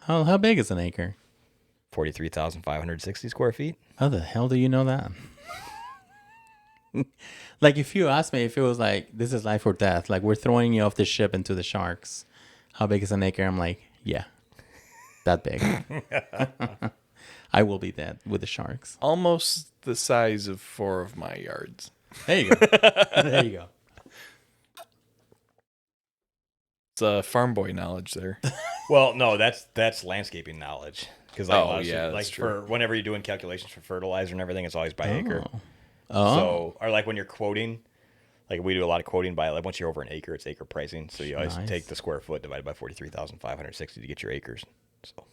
How big is an acre? 43,560 square feet. How the hell do you know that? Like, if you asked me if it was like, this is life or death, like we're throwing you off the ship into the sharks, how big is an acre? I'm like, yeah, that big. I will be dead with the sharks. Almost the size of 4 of my yards. There you go. There you go. It's farm boy knowledge there. Well, no, that's landscaping knowledge. Because that's true. for whenever you're doing calculations for fertilizer and everything, it's always by acre. Oh. So, or like when you're quoting, like we do a lot of quoting by, like once you're over an acre, it's acre pricing. So you always take the square foot divided by 43,560 to get your acres. So.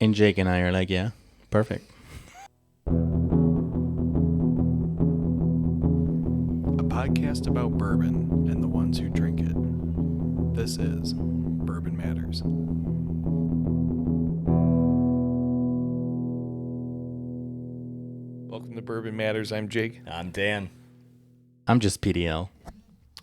And Jake and I are like, yeah, perfect. A podcast about bourbon and the ones who drink it. This is Bourbon Matters. Welcome to Bourbon Matters. I'm Jake. I'm Dan. I'm just PDL.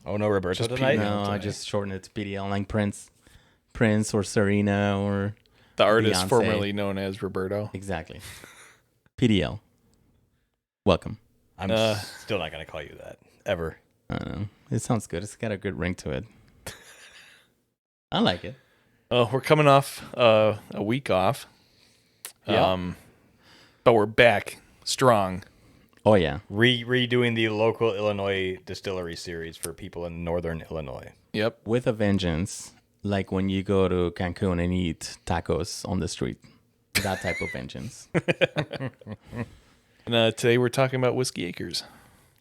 Oh, no, Roberto Just tonight? No, I just shorten it to PDL, like Prince or Serena or The artist Beyonce. formerly known as Roberto. Exactly. PDL. Welcome. I'm still not going to call you that, ever. I don't know. It sounds good. It's got a good ring to it. I like it. We're coming off a week off. Yeah. But we're back strong. Oh, yeah. Redoing the local Illinois distillery series for people in northern Illinois. Yep. With a vengeance, like when you go to Cancun and eat tacos on the street. That type of vengeance. And today we're talking about Whiskey Acres.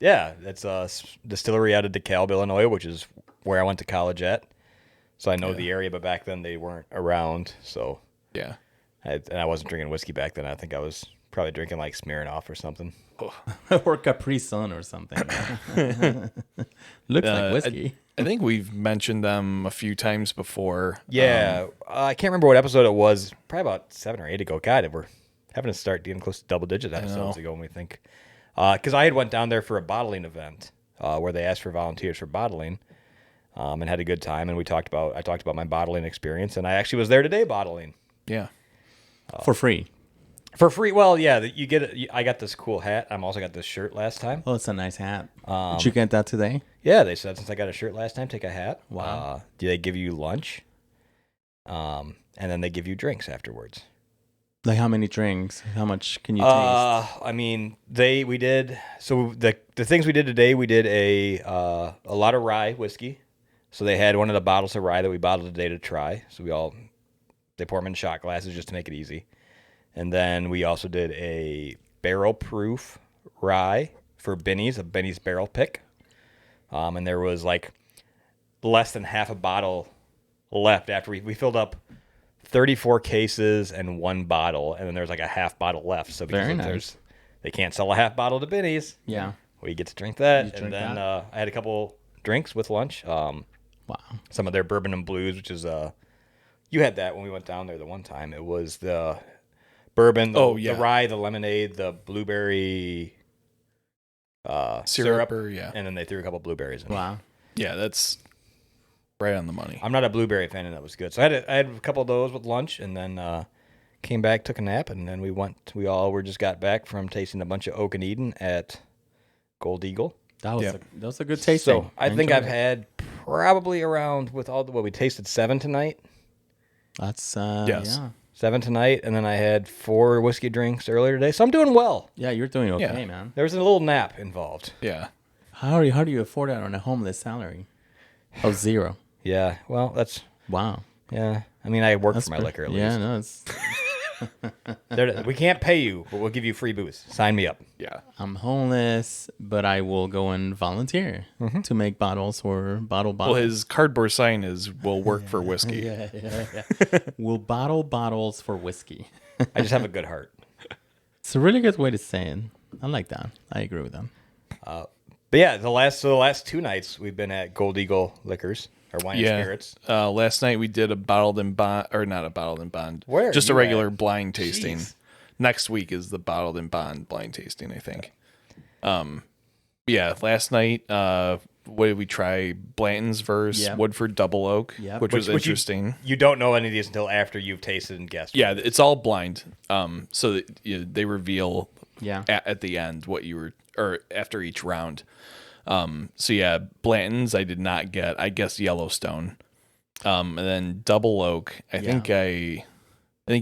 Yeah, that's a distillery out of DeKalb, Illinois, which is where I went to college at. So I know the area, but back then they weren't around. So Yeah. I wasn't drinking whiskey back then. I think I was probably drinking like Smirnoff or something. Or Capri Sun or something. Looks like whiskey. I think we've mentioned them a few times before. Yeah, I can't remember what episode it was. Probably about 7 or 8 ago. God, we're having to start getting close to double-digit episodes ago when we think. Because I had went down there for a bottling event where they asked for volunteers for bottling, and had a good time. And I talked about my bottling experience, and I actually was there today bottling Yeah. For free. for free. Well, yeah, you get it. I got this cool hat. I'm also got this shirt last time. Oh, it's a nice hat. Did you get that today? Yeah, they said since I got a shirt last time, take a hat. Wow. Do they give you lunch? And then they give you drinks afterwards. Like how many drinks? How much can you taste? I mean, we did. So the things we did today, we did a lot of rye whiskey. So they had one of the bottles of rye that we bottled today to try. So they pour them in shot glasses just to make it easy. And then we also did a barrel proof rye for Benny's, a Benny's barrel pick. And there was like less than half a bottle left after we filled up 34 cases and 1 bottle, and then there's like a half bottle left. So because Very nice. they can't sell a half bottle to Benny's, Yeah. we get to drink that. You And drink then that? I had a couple drinks with lunch. Wow. Some of their bourbon and blues, which is you had that when we went down there the one time. It was the bourbon, the rye, the lemonade, the blueberry syrup, and then they threw a couple blueberries in. Wow. Yeah, that's right on the money. I'm not a blueberry fan, and that was good. So I had a couple of those with lunch, and then came back, took a nap, and then we all just got back from tasting a bunch of Oak and Eden at Gold Eagle. That was a good tasting. So I think I've had probably around with all we tasted 7 tonight. That's Yes. yeah. 7 tonight, and then I had 4 whiskey drinks earlier today. So I'm doing well. Yeah, you're doing okay, Yeah. man. There was a little nap involved. Yeah. How do you afford that on a homeless salary? Oh, zero. Yeah, well, that's Wow. yeah. I mean, I work for my pretty- liquor at Yeah, least. no, it's We can't pay you, but we'll give you free booze. Sign me up. Yeah. I'm homeless, but I will go and volunteer to make bottles or bottle Well, bottles. his cardboard sign will work for whiskey. Yeah. We'll bottle bottles for whiskey. I just have a good heart. It's a really good way to say it. I like that. I agree with them. But yeah, the last 2 nights we've been at Gold Eagle Liquors or Wine and Spirits. Last night we did a bottled and bond, or not a bottled and bond. Where Just are a you regular at? blind tasting. Jeez. Next week is the bottled and bond blind tasting, I think. Yeah, last night what did we try? Blanton's versus Yep. Woodford Double Oak, Yep. which was interesting. You don't know any of these until after you've tasted and guessed. Yeah, it's all blind. So that, they reveal Yeah. at the end what you were, or after each round. So yeah, Blanton's I did not get. I guess Yellowstone. And then Double Oak. I think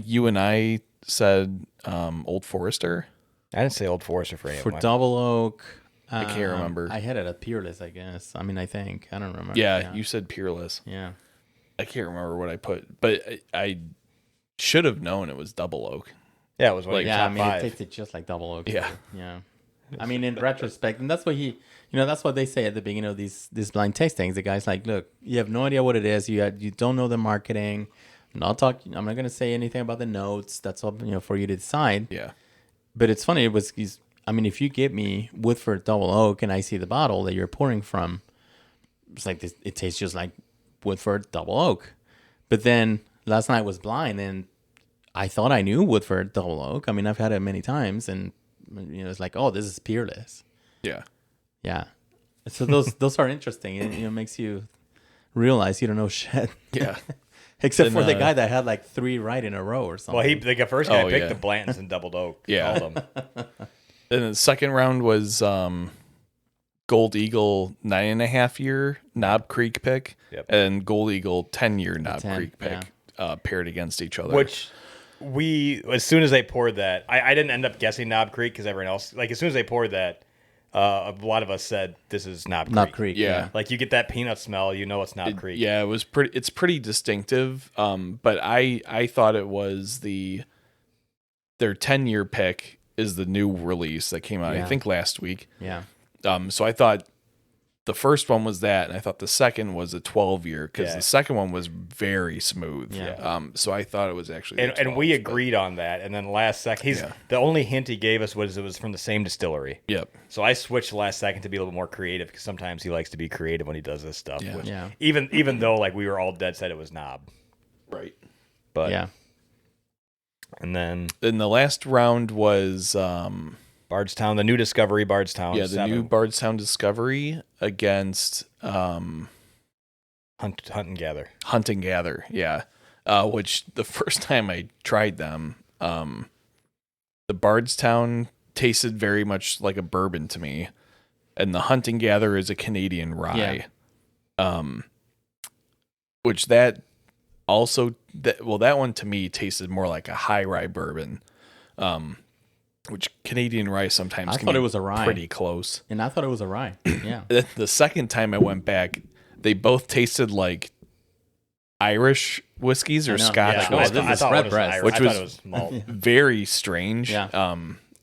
you and I said Old Forester. I didn't say Old Forester for any For of mine. Double Oak, I can't remember. I had it at Peerless, I guess. I mean, I think. I don't remember. Yeah, you said Peerless. Yeah. I can't remember what I put, but I should have known it was Double Oak. Yeah, it was one of your Yeah, I top mean, it five. tasted just like Double Oak. Yeah. Yeah. I mean, in retrospect, and that's what that's what they say at the beginning of these blind tastings. The guy's like, look, you have no idea what it is. You don't know the marketing. I'm not going to say anything about the notes. That's all, for you to decide. Yeah. But it's funny. If you give me Woodford Double Oak and I see the bottle that you're pouring from, it's like this, it tastes just like Woodford Double Oak. But then last night was blind and I thought I knew Woodford Double Oak. I mean, I've had it many times and, it's like, oh, this is Peerless. Yeah. Yeah. So those are interesting. It makes you realize you don't know shit. Yeah. Except for the guy that had like 3 right in a row or something. Well, the first guy picked yeah. the Blantons and Doubled Oak. Yeah. All of them. Then the second round was Gold Eagle 9.5 year Knob Creek pick, Yep. and Gold Eagle 10-year Knob 10, Creek pick paired against each other. Which as soon as they poured that, I didn't end up guessing Knob Creek because everyone else, like as soon as they poured that, a lot of us said this is Knob Creek. Knob Creek. Yeah. Like you get that peanut smell, it's Knob Creek. Yeah, it's pretty distinctive. But I thought it was their 10-year pick is the new release that came out, I think last week. Yeah. So I thought the first one was that, and I thought the second was a 12-year because the second one was very smooth. Yeah. So I thought it was actually And we agreed on that. And then last second, the only hint he gave us was it was from the same distillery. Yep. So I switched last second to be a little more creative because sometimes he likes to be creative when he does this stuff. Yeah. Which Yeah. Even though like we were all dead set it was Knob. Right. But Yeah. and then Then the last round was Bardstown, the new discovery, Bardstown. the 7. new Bardstown Discovery against Hunt and Gather. Hunt and Gather. Yeah. Which the first time I tried them, the Bardstown tasted very much like a bourbon to me, and the Hunt and Gather is a Canadian rye. Which that one to me tasted more like a high rye bourbon. Which Canadian rye sometimes I can thought be it was a rye. pretty close. And I thought it was a rye. Yeah. The second time I went back, they both tasted like Irish whiskeys or I know. Scotch Yeah. I whiskeys. this thought is it was Redbreast, Irish. which I thought was- it was malt. Very strange. Yeah.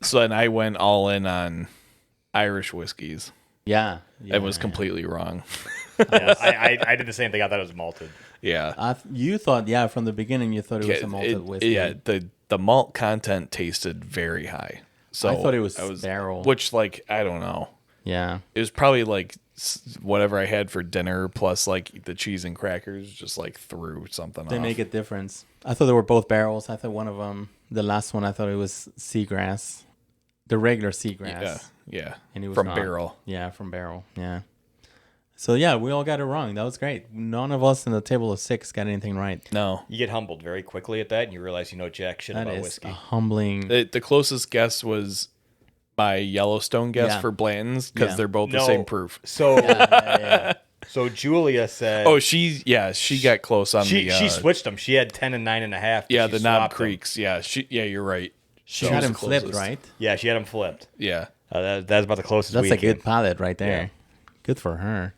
So then I went all in on Irish whiskeys. Yeah. It was completely wrong. Yeah, I did the same thing. I thought it was malted. Yeah. You thought, from the beginning, you thought it was a malted whiskey. Yeah, the malt content tasted very high. So I thought it was barrel. Which, like, I don't know. Yeah. It was probably like whatever I had for dinner plus like the cheese and crackers just like threw something They off. make a difference. I thought they were both barrels. I thought one of them, the last one, I thought it was seagrass. The regular seagrass. Yeah. And it was From not. barrel. Yeah, from barrel. Yeah. So, we all got it wrong. That was great. None of us in the table of 6 got anything right. No. You get humbled very quickly at that, and you realize you know jack shit That about is whiskey. a humbling. The closest guess was my Yellowstone guess Yeah. for Blanton's because Yeah. they're both the same proof. So, Yeah. so Julia said, Oh, she got close on she the switched them. She had 10 and 9.5. but yeah, she the Knob swapped them. Creeks. Yeah, you're right. She So had it was him the flipped, closest. right? Yeah, she had them flipped. Yeah. That's about the closest. That's we a came. good palette right there. Yeah. Good for her.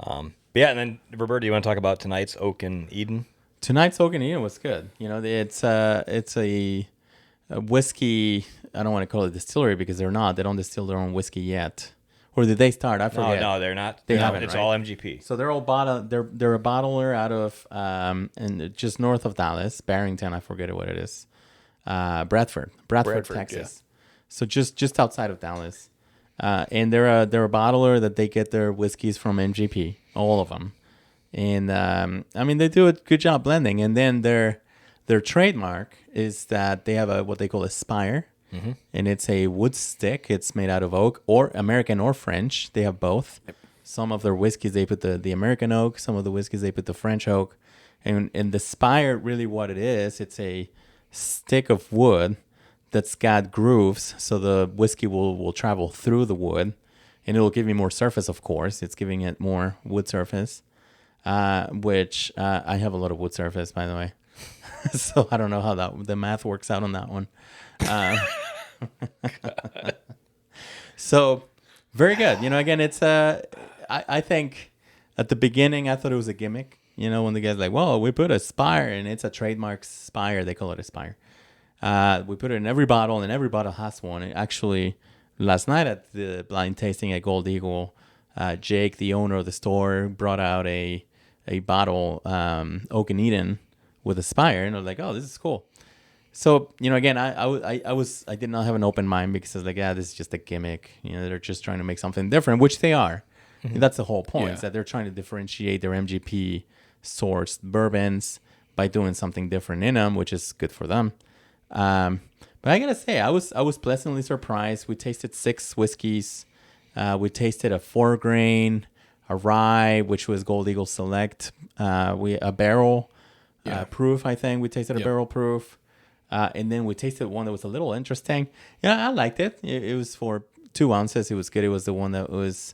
But yeah, and then Roberta, you want to talk about tonight's Oak and Eden? Tonight's Oak and Eden was good. It's a whiskey. I don't want to call it distillery because they're not. They don't distill their own whiskey yet. Or did they start? I forget. No, they're not. They No, haven't, It's right? all MGP. So they're all they're a bottler out of and just north of Dallas, Barrington. I forget what it is. Bradford, Texas. So just outside of Dallas. And they're a bottler that they get their whiskeys from MGP, all of them. And they do a good job blending. And then their trademark is that they have what they call a spire. And it's a wood stick. It's made out of oak or American or French. They have both. Some of their whiskeys, they put the American oak. Some of the whiskeys, they put the French oak. And the spire, really what it is, it's a stick of wood that's got grooves. So the whiskey will travel through the wood. And it'll give you more surface, of course. It's giving it more wood surface, which I have a lot of wood surface, by the way. So I don't know how the math works out on that one. So very good. Again, it's I think at the beginning I thought it was a gimmick. When the guy's like, well, we put a spire, and it's a trademark spire. They call it a spire. We put it in every bottle, and every bottle has one. And actually, last night at the blind tasting at Gold Eagle, Jake, the owner of the store, brought out a bottle, Oak and Eden, with a spire, and I was like, oh, this is cool. So, again, I did not have an open mind, because I was like, yeah, this is just a gimmick. They're just trying to make something different, which they are. Mm-hmm. That's the whole point, is that they're trying to differentiate their MGP sourced bourbons by doing something different in them, which is good for them. But I gotta say, I was pleasantly surprised. We tasted 6 whiskeys. We tasted a 4-grain, a rye, which was Gold Eagle Select. A barrel proof, I think. We tasted a barrel proof. And then we tasted one that was a little interesting. Yeah, I liked it. It was for 2 ounces. It was good. It was the one that was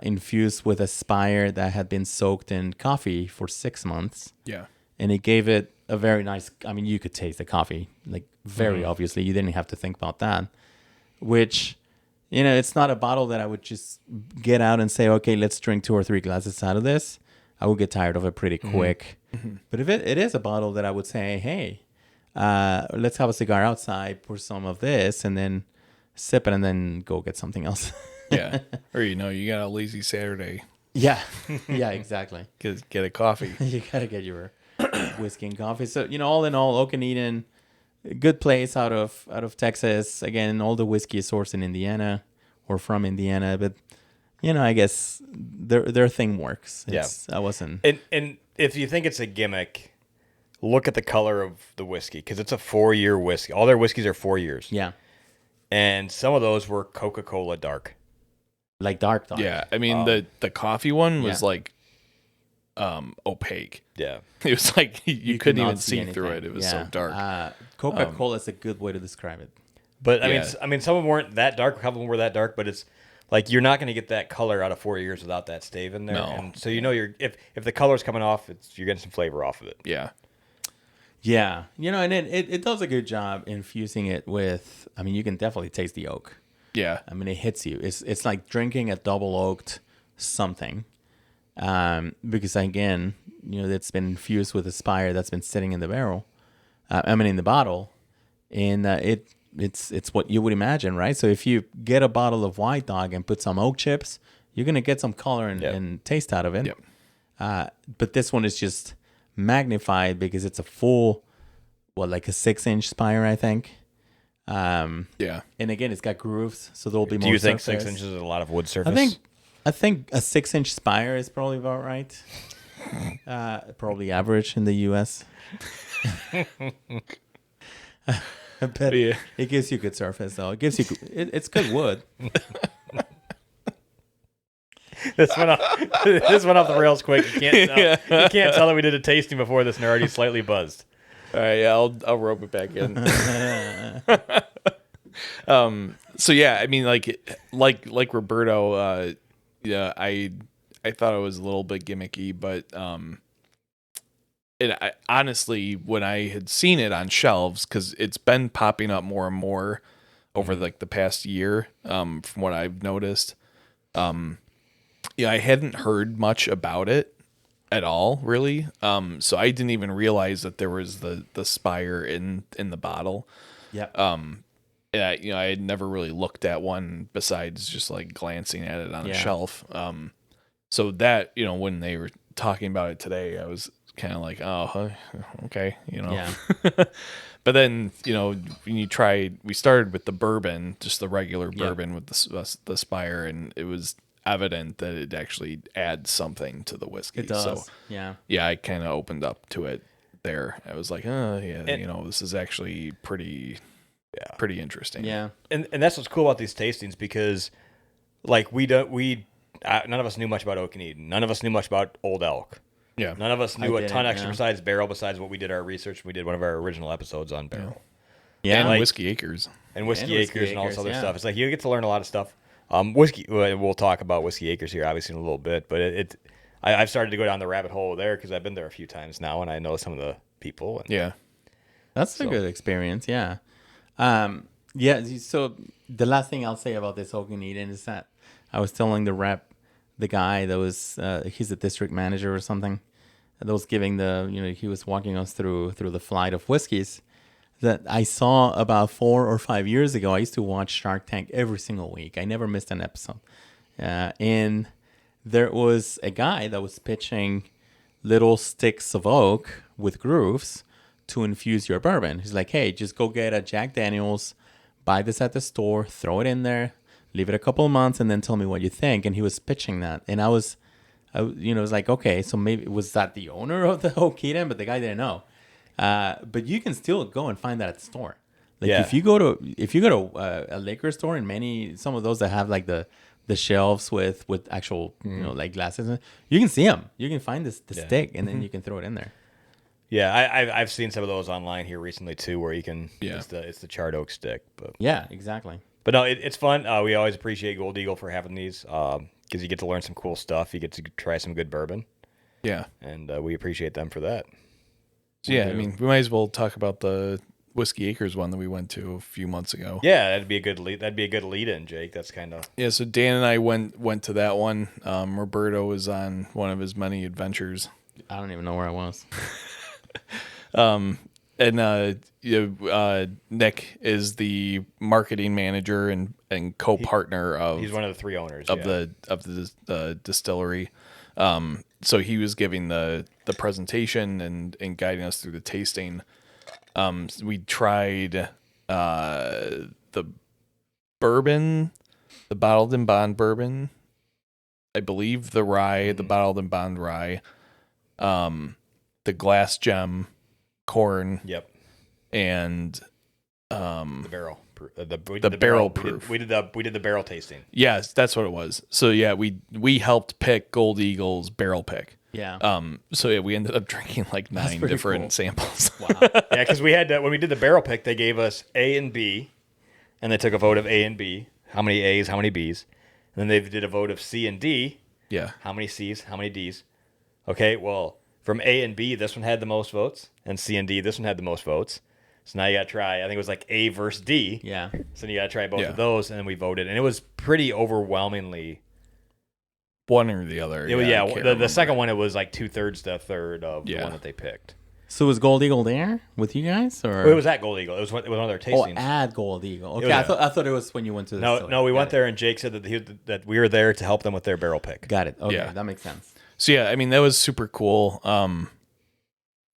infused with a spire that had been soaked in coffee for 6 months. Yeah. And it gave it a very nice, you could taste the coffee, like very obviously. You didn't have to think about that. Which, it's not a bottle that I would just get out and say, okay, let's drink 2 or 3 glasses out of this. I would get tired of it pretty quick. Mm-hmm. But if it is a bottle that I would say, hey, let's have a cigar outside, pour some of this, and then sip it, and then go get something else. Yeah. Or, you got a lazy Saturday. Yeah. Yeah, exactly. Get a coffee. You got to get your whiskey and coffee. So, all in all, Oak and Eden, good place out of Texas. Again, all the whiskey is sourced in Indiana or from Indiana. But, I guess their thing works. I wasn't. And if you think it's a gimmick, look at the color of the whiskey, because it's a 4-year whiskey. All their whiskeys are 4 years. Yeah. And some of those were Coca-Cola dark. Like dark. Yeah. The coffee one was like opaque. Yeah. It was like you couldn't even see anything through it. It was so dark. Coca-Cola is a good way to describe it. But I mean, some of them weren't that dark. A couple of them were that dark, but it's like you're not going to get that color out of 4 years without that stave in there. No. And so you're if the color's coming off, you're getting some flavor off of it. Yeah. Yeah. And it does a good job infusing it with, you can definitely taste the oak. Yeah. It hits you. It's like drinking a double oaked something. Because again, it's been infused with a spire that's been sitting in the barrel. In the bottle. And it's what you would imagine, right? So if you get a bottle of White Dog and put some oak chips, you're going to get some color and taste out of it. Yep. But this one is just magnified because it's a full, like a 6-inch spire, I think. Yeah. And again, it's got grooves, so there'll be more. Do you think surface. 6 inches is a lot of wood surface? I think a 6-inch spire is probably about right. Probably average in the U.S. But it gives you good surface, though. It's good wood. This went off the rails quick. You can't tell that we did a tasting before this and they're already slightly buzzed. All right, yeah, I'll rope it back in. So yeah, like Roberto, I thought it was a little bit gimmicky, but I honestly, when I had seen it on shelves, because it's been popping up more and more over like the past year, from what I've noticed, I hadn't heard much about it at all, really. So I didn't even realize that there was the spire in the bottle. Yeah. And I had never really looked at one besides just like glancing at it on a shelf. So that, when they were talking about it today, I was kind of like, oh, okay, Yeah. But then, when we started with the bourbon, just the regular bourbon with the spire, and it was evident that it actually adds something to the whiskey. It does. So, yeah, I kind of opened up to it there. I was like, this is actually pretty interesting. Yeah. And that's what's cool about these tastings, because like none of us knew much about Oak and Eden. None of us knew much about Old Elk. Yeah. None of us knew a ton extra yeah. besides barrel, besides what we did our research. We did one of our original episodes on barrel. Yeah. And like- Whiskey Acres. And Whiskey And Whiskey Acres and all this Acres, other yeah. stuff. It's like you get to learn a lot of stuff. Whiskey. We'll talk about Whiskey Acres here, obviously, in a little bit. But I've started to go down the rabbit hole there because I've been there a few times now, and I know some of the people. And, Yeah. That's a good experience, yeah. Yeah, so the last thing I'll say about this Oak and Eden is that I was telling the guy that was, he's a district manager or something, that was giving he was walking us through the flight of whiskeys, that I saw about 4 or 5 years ago. I used to watch Shark Tank every single week. I never missed an episode. And there was a guy that was pitching little sticks of oak with grooves to infuse your bourbon. He's like, hey, just go get a Jack Daniels, buy this at the store, throw it in there, leave it a couple of months, and then tell me what you think. And he was pitching that. And I was like, okay, so maybe was that the owner of the Oak Eden? But the guy didn't know. But you can still go and find that at the store. Like if you go to a liquor store, and some of those that have like the shelves with actual like glasses, you can see them. You can find the stick, and then you can throw it in there. Yeah, I've seen some of those online here recently too, where you can. Yeah. It's the charred oak stick, but Yeah, exactly. But no, it's fun. We always appreciate Gold Eagle for having these because you get to learn some cool stuff. You get to try some good bourbon, Yeah. and we appreciate them for that. So yeah, I mean, we might as well talk about the Whiskey Acres one that we went to a few months ago. Yeah, that'd be a good lead in, Jake. That's kind of Yeah, so Dan and I went to that one. Roberto was on one of his many adventures. I don't even know where I was. Nick is the marketing manager and co-partner of. he's one of the 3 owners of the distillery. So he was giving the presentation and guiding us through the tasting. We tried the bourbon, the bottled and bond bourbon, I believe the rye, the bottled and bond rye, the glass gem corn, Yep, and the barrel. the barrel proof. We did the barrel tasting. Yes, that's what it was. So yeah, we helped pick Gold Eagle's barrel pick. Yeah. So yeah, we ended up drinking like 9 pretty different cool. samples. Wow. Yeah, because we had when we did the barrel pick, they gave us A and B, and they took a vote of A and B. How many A's? How many B's? And then they did a vote of C and D. Yeah. How many C's? How many D's? Okay, well, from A and B, this one had the most votes, and C and D, this one had the most votes. So now you got to try, I think it was like A versus D. Yeah. So you got to try both Yeah. of those, and then we voted. And it was pretty overwhelmingly. One or the other. It was, I yeah, can't the remember. second one, it was like 2/3 to a third of the Yeah. one that they picked. So was Gold Eagle there with you guys, or Well, it was at Gold Eagle. It was one of their tastings. at Gold Eagle? Okay, was- I thought it was when you went to the No, distillery. no, we Got went it. there, and Jake said that we were there to help them with their barrel pick. Got it. Okay, Yeah. that makes sense. So yeah, I mean that was super cool.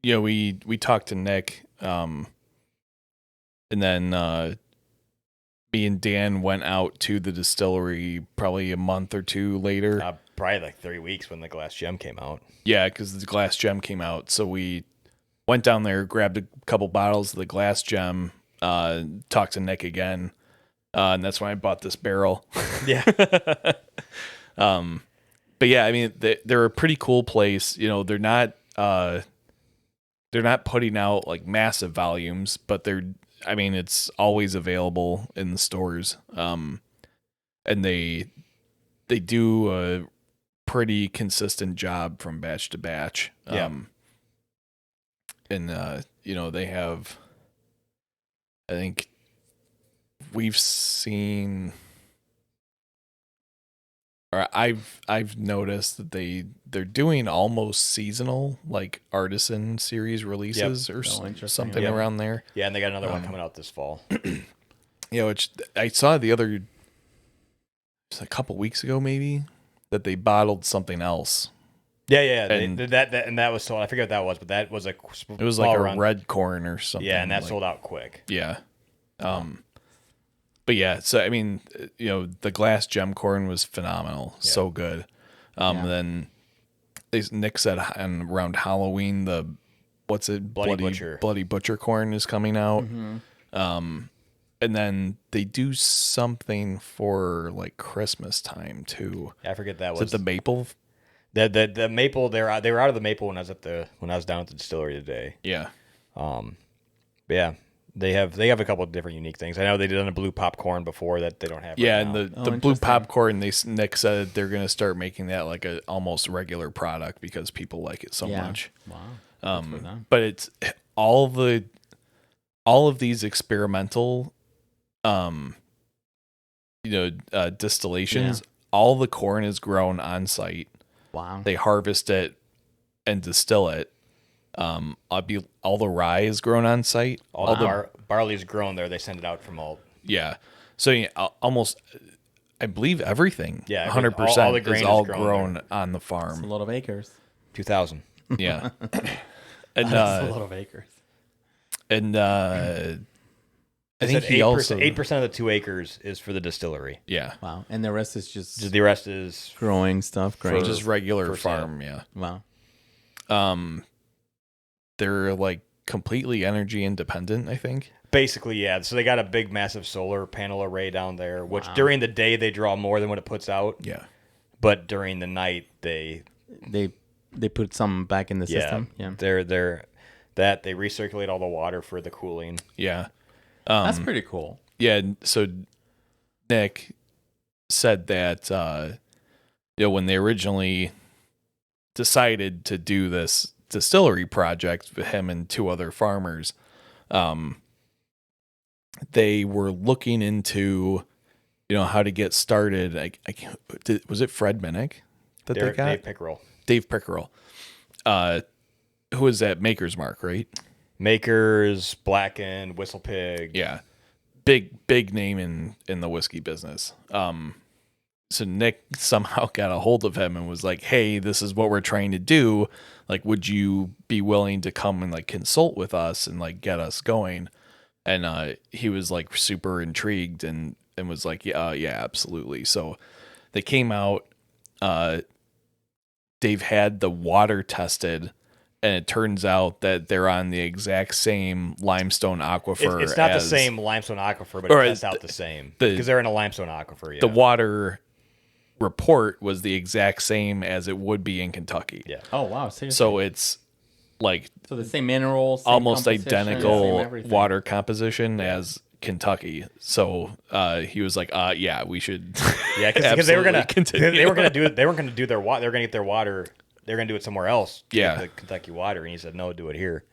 We talked to Nick, and then me and Dan went out to the distillery probably a month or 2 later. Probably like 3 weeks when the Glass Gem came out. Yeah, because the Glass Gem came out, so we went down there, grabbed a couple bottles of the Glass Gem, talked to Nick again, and that's when I bought this barrel. Yeah. But yeah, I mean they're a pretty cool place. You know, they're not putting out like massive volumes, but it's always available in the stores. And they do a pretty consistent job from batch to batch. Yeah. And they have, I think we've seen, or I've noticed that they're doing almost seasonal, like artisan series releases or interesting. something Yep. around there. Yeah, and they got another one coming out this fall. Which I saw just a couple weeks ago maybe, that they bottled something else. Yeah. They And- did that, and that was sold. I forget what that was, but that was a It was like a red corn or something. Yeah, and that like- sold out quick. Yeah. But yeah, so I mean, the Glass Gem corn was phenomenal. Yeah. So good. Then Nick said around Halloween, Bloody Butcher corn is coming out. Mm-hmm. And then they do something for like Christmas time too. I forget that Is was it the maple? the maple. They were out of the maple when I was down at the distillery today. Yeah. But yeah, they have a couple of different unique things. I know they did on a blue popcorn before that they don't have. Yeah, right and now. the blue interesting. popcorn, Nick said they're gonna start making that like a almost regular product because people like it so much. Wow. Good for them. But it's all of these experimental, distillations. Yeah. All the corn is grown on site. Wow. They harvest it and distill it. All the rye is grown on site. all the barley's grown there. They send it out from all. Yeah. So yeah, almost, I believe everything. Yeah, 100% all the grain is is all grown grown on the It's a farm. lot of acres. 2,000. Yeah. And That's a lot of acres. I think he 8%, also 8% of the 2 acres is for the distillery. yeah, Wow. And the rest is just The rest is growing stuff. Grain. just regular for sale. farm. Yeah. Wow. They're like completely energy independent. I think. basically, yeah. So they got a big, massive solar panel array down there, which Wow. during the day they draw more than what it puts out. Yeah. But during the night they They put some back in the system. Yeah. they recirculate all the water for the cooling. Yeah. That's pretty cool. Yeah. So Nick said that when they originally decided to do this distillery project with him and 2 other farmers, they were looking into how to get started. Was it Fred Minnick that they got? Dave Pickerel. Dave Pickerel, who was at Maker's Mark, right? Makers, Blacken, Whistle Pig. Yeah, big name in the whiskey business. So Nick somehow got a hold of him and was like, "Hey, this is what we're trying to do. Like, would you be willing to come and like consult with us and like get us going?" And he was like super intrigued and was like, "Yeah, absolutely." So they came out. Dave had the water tested, and it turns out that they're on the exact same limestone aquifer. It's not the same limestone aquifer, but or it tests out the same the- because they're in a limestone aquifer. Yeah. The water report was the exact same as it would be in Kentucky. Yeah. Oh wow. Seriously? So it's like So the same minerals, same almost composition, same identical everything. water composition as Kentucky. So he was like, "Yeah, we should." Yeah, because they were gonna continue. they were gonna do their water. They were gonna get their water. They're gonna do it somewhere else. to Yeah. get the Kentucky water, and he said, "No, do it here."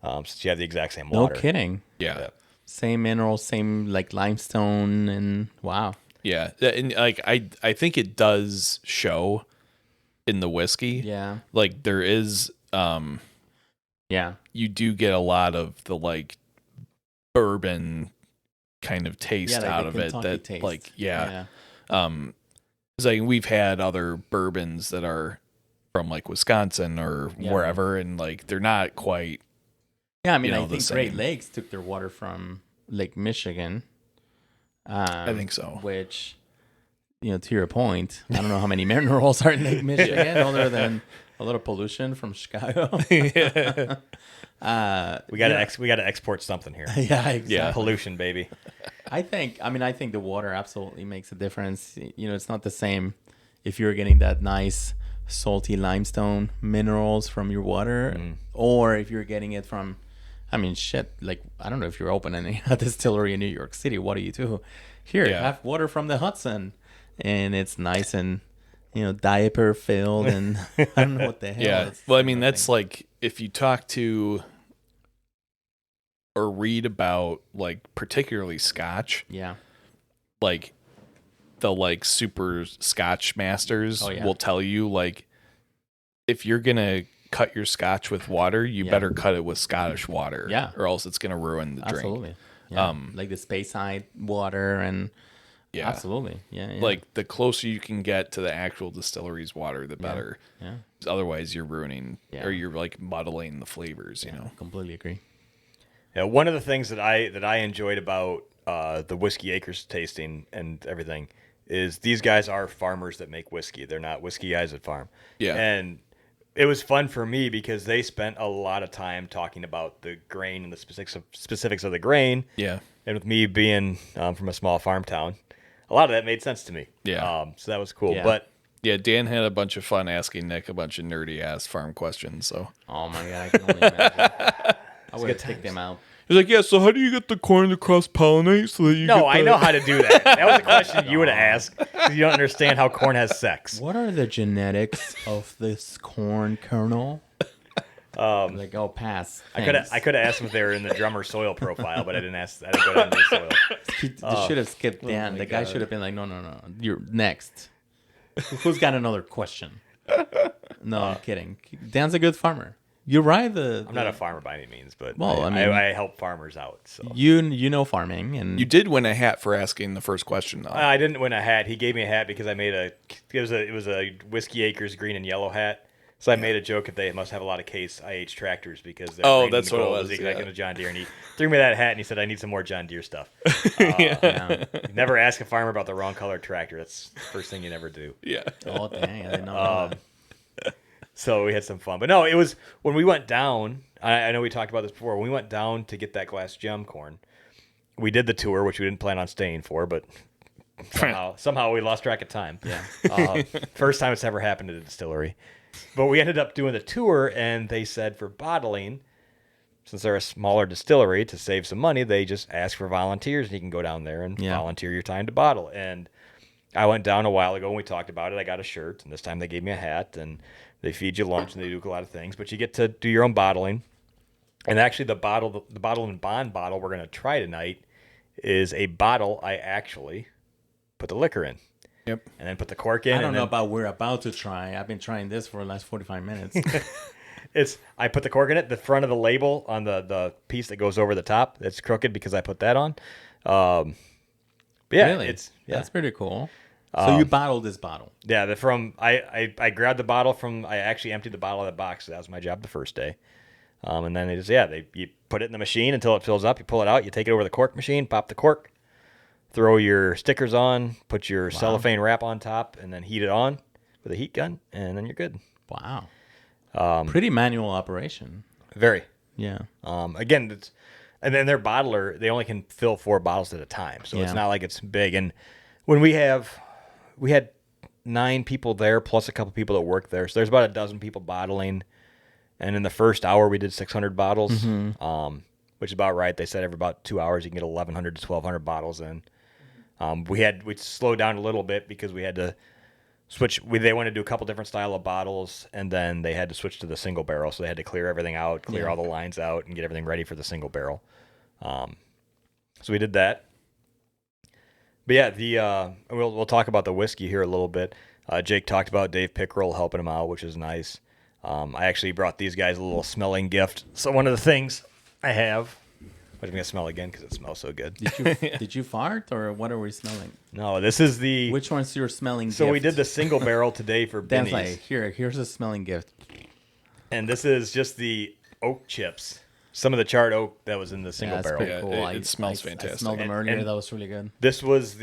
Since you have the exact same No water. kidding. Yeah. Same minerals, same like limestone, and wow. Yeah, and like I think it does show in the whiskey. Yeah. Like there is Yeah. you do get a lot of the like bourbon kind of taste Yeah, like out the of it Kentucky that taste. like it's like we've had other bourbons that are from like Wisconsin or Yeah. wherever, and like they're not quite. Yeah, I mean, You know, I the think Great same. Lakes took their water from Lake Michigan. I think so. Which, to your point, I don't know how many minerals are in Lake Michigan other than a little pollution from Chicago. We got to export something here. Yeah, exactly. Yeah. Pollution, baby. I think the water absolutely makes a difference. It's not the same if you're getting that nice salty limestone minerals from your water or if you're getting it from, like, I don't know if you're opening a distillery in New York City. What do you do? Here, Yeah. have water from the Hudson. And it's nice and, diaper filled and I don't know what the hell. Yeah. it's Well, I the mean, thing. that's like if you talk to or read about like particularly Scotch, Yeah. like the like super Scotch masters Oh, yeah. will tell you like if you're gonna cut your Scotch with water, you Yeah. better cut it with Scottish water, Yeah. or else it's gonna ruin the drink. Absolutely. Yeah. Um, like the Speyside water and Yeah, absolutely. Yeah. like the closer you can get to the actual distillery's water, the better. yeah. Otherwise, you're ruining Yeah. or you're like muddling the flavors. You know. Completely agree. Yeah, one of the things that I enjoyed about the Whiskey Acres tasting and everything is these guys are farmers that make whiskey. They're not whiskey guys that farm. Yeah. And it was fun for me because they spent a lot of time talking about the grain and the specifics of the grain. Yeah. And with me being from a small farm town, a lot of that made sense to me. Yeah. So that was cool. Yeah. But Yeah, Dan had a bunch of fun asking Nick a bunch of nerdy ass farm questions. So Oh my god, I can only imagine. I would have kicked them out. he's like, yeah. So how do you get the corn to cross pollinate so that you? no, get I the... know how to do that. That was a question you would have asked because you don't understand how corn has sex. What are the genetics of this corn kernel? Like, oh, pass. I could have asked them if they were in the drummer soil profile, but I didn't ask. I didn't go down to the soil. You should have skipped Dan. The guy should have been like, no. You're next. Who's got another question? No, I'm kidding. Dan's a good farmer. You're right. I'm not a farmer by any means, but Well, I mean- I help farmers out. So You know farming, and You did win a hat for asking the first question, though. I didn't win a hat. He gave me a hat because I made it was a Whiskey Acres green and yellow hat. So I made a joke if they must have a lot of Case IH tractors because their Oh, green that's and what it gold was, the exact yeah. in a John Deere, and he threw me that hat and he said I need some more John Deere stuff. yeah. Never ask a farmer about the wrong color tractor. That's the first thing you never do. Yeah. Oh dang, I didn't know that. So we had some fun. But no, it was when we went down. I know we talked about this before. When we went down to get that glass gem corn, we did the tour, which we didn't plan on staying for, but somehow we lost track of time. Yeah. First time it's ever happened at a distillery. But we ended up doing the tour, and they said for bottling, since they're a smaller distillery, to save some money, they just ask for volunteers, and you can go down there and volunteer your time to bottle. And I went down a while ago, and we talked about it. I got a shirt, and this time they gave me a hat, and they feed you lunch, and they do a lot of things. But you get to do your own bottling. And actually, the bottle and bond bottle we're going to try tonight is a bottle I actually put the liquor in. Yep. And then put the cork in. I don't know about we're about to try. I've been trying this for the last 45 minutes. I put the cork in it. The front of the label on the piece that goes over the top, that's crooked because I put that on. But yeah, Really? That's pretty cool. So you bottled this bottle. Yeah, I grabbed the bottle I actually emptied the bottle of the box. That was my job the first day. And then you put it in the machine until it fills up. You pull it out. You take it over the cork machine, pop the cork, throw your stickers on, put your cellophane wrap on top, and then heat it on with a heat gun, and then you're good. Wow. Pretty manual operation. Very. Yeah. Again, and then their bottler, they only can fill 4 bottles at a time, so it's not like it's big. And when we had 9 people there plus a couple people that work there, so there's about a dozen people bottling. And in the first hour, we did 600 bottles, which is about right. They said every about 2 hours you can get 1,100 to 1,200 bottles in. We slowed down a little bit because we had to switch. They wanted to do a couple different style of bottles, and then they had to switch to the single barrel. So they had to clear everything out, clear all the lines out, and get everything ready for the single barrel. So we did that. But yeah, we'll talk about the whiskey here a little bit. Jake talked about Dave Pickerel helping him out, which is nice. I actually brought these guys a little smelling gift. So one of the things I have, I'm going to smell again because it smells so good. Did you fart or what are we smelling? No, this is the... Which one's your smelling gift? So we did the single barrel today for Dan's Benny's. like, here's a smelling gift. And this is just the oak chips. Some of the charred oak that was in the single That's barrel. pretty Yeah, cool. it smells I fantastic. smelled them And- earlier. and- That was really good. This was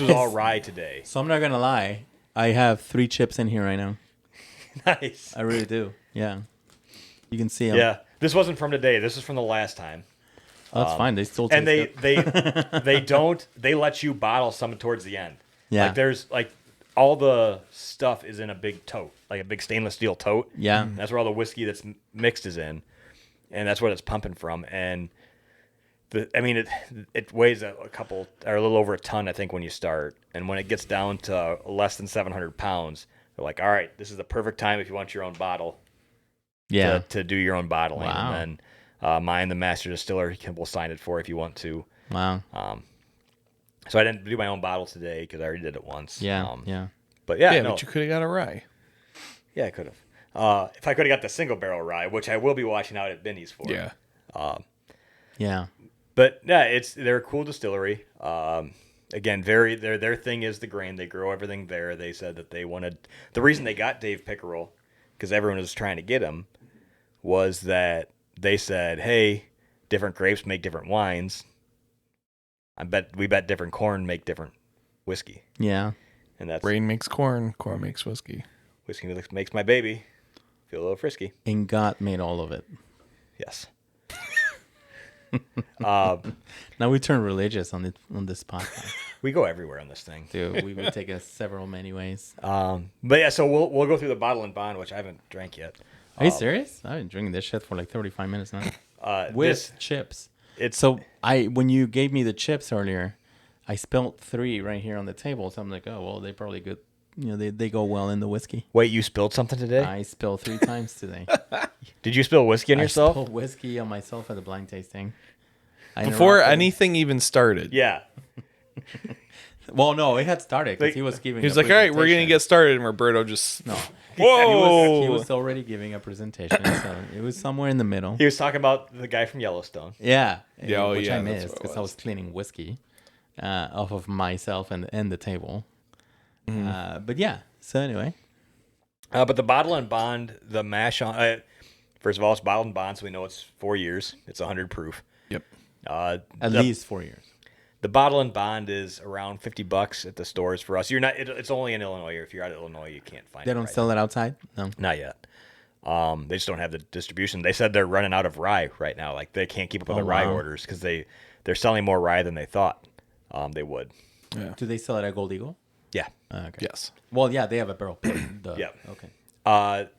all rye today. So I'm not gonna lie. I have 3 chips in here right now. Nice. I really do. Yeah. You can see them. Yeah. This wasn't from today. This is from the last time. Oh, that's fine. They still taste And they good. they let you bottle some towards the end. Yeah. Like there's all the stuff is in a big tote, like a big stainless steel tote. Yeah. That's where all the whiskey that's mixed is in, and that's what it's pumping from. And it weighs a couple or a little over a ton, I think, when you start. And when it gets down to less than 700 pounds, they're like, all right, this is the perfect time if you want your own bottle. Yeah. To do your own bottling. Wow. And then mine, the master distiller, will sign it for if you want to. Wow. So I didn't do my own bottle today because I already did it once. Yeah. Yeah. But yeah, But you could have got a rye. yeah, I could have. If I could have got the single barrel rye, which I will be watching out at Benny's for. Yeah. Yeah. But yeah, they're a cool distillery. Again, their thing is the grain. They grow everything there. They said that they wanted the reason they got Dave Pickerel, because everyone was trying to get him, was that they said, hey, different grapes make different wines. We bet different corn make different whiskey. Yeah. And that's Rain makes corn. Corn makes whiskey. whiskey makes my baby. feel a little frisky. And God made all of it. Yes. Now we turn religious on this podcast. We go everywhere on this thing. Dude, we would take us several many ways. But yeah, so we'll go through the bottle and bond, which I haven't drank yet. Are you serious? I've been drinking this shit for like 35 minutes now. With chips. It's When you gave me the chips earlier, I spilled 3 right here on the table. So I'm like, oh well, they probably good. You know, they go well in the whiskey. Wait, you spilled something today? I spilled 3 times today. Did you spill whiskey on yourself? I spilled whiskey on myself at the blind tasting. Before anything even started. Yeah. Well, no, it had started because he was giving. He was like, "All right, we're gonna get started," and Roberto just no. Whoa! He was already giving a presentation, so it was somewhere in the middle. He was talking about the guy from Yellowstone. Yeah, Yeah, which I that's missed what it because I was cleaning whiskey off of myself and the table. But yeah, so anyway, But the bottle and bond, the mash on. First of all, it's bottled and bond, so we know it's 4 years. It's 100 proof. Yep. at least 4 years. The bottle and bond is around $50 at the stores for us. You're not. It's only in Illinois. If you're out of Illinois, you can't find it. They don't sell it outside. No. Not yet. They just don't have the distribution. They said they're running out of rye right now. Like they can't keep up with the rye orders because they're selling more rye than they thought they would. Yeah. Do they sell it at Gold Eagle? Yeah. Okay. Yes. Well, yeah, they have a barrel. Yeah. Okay.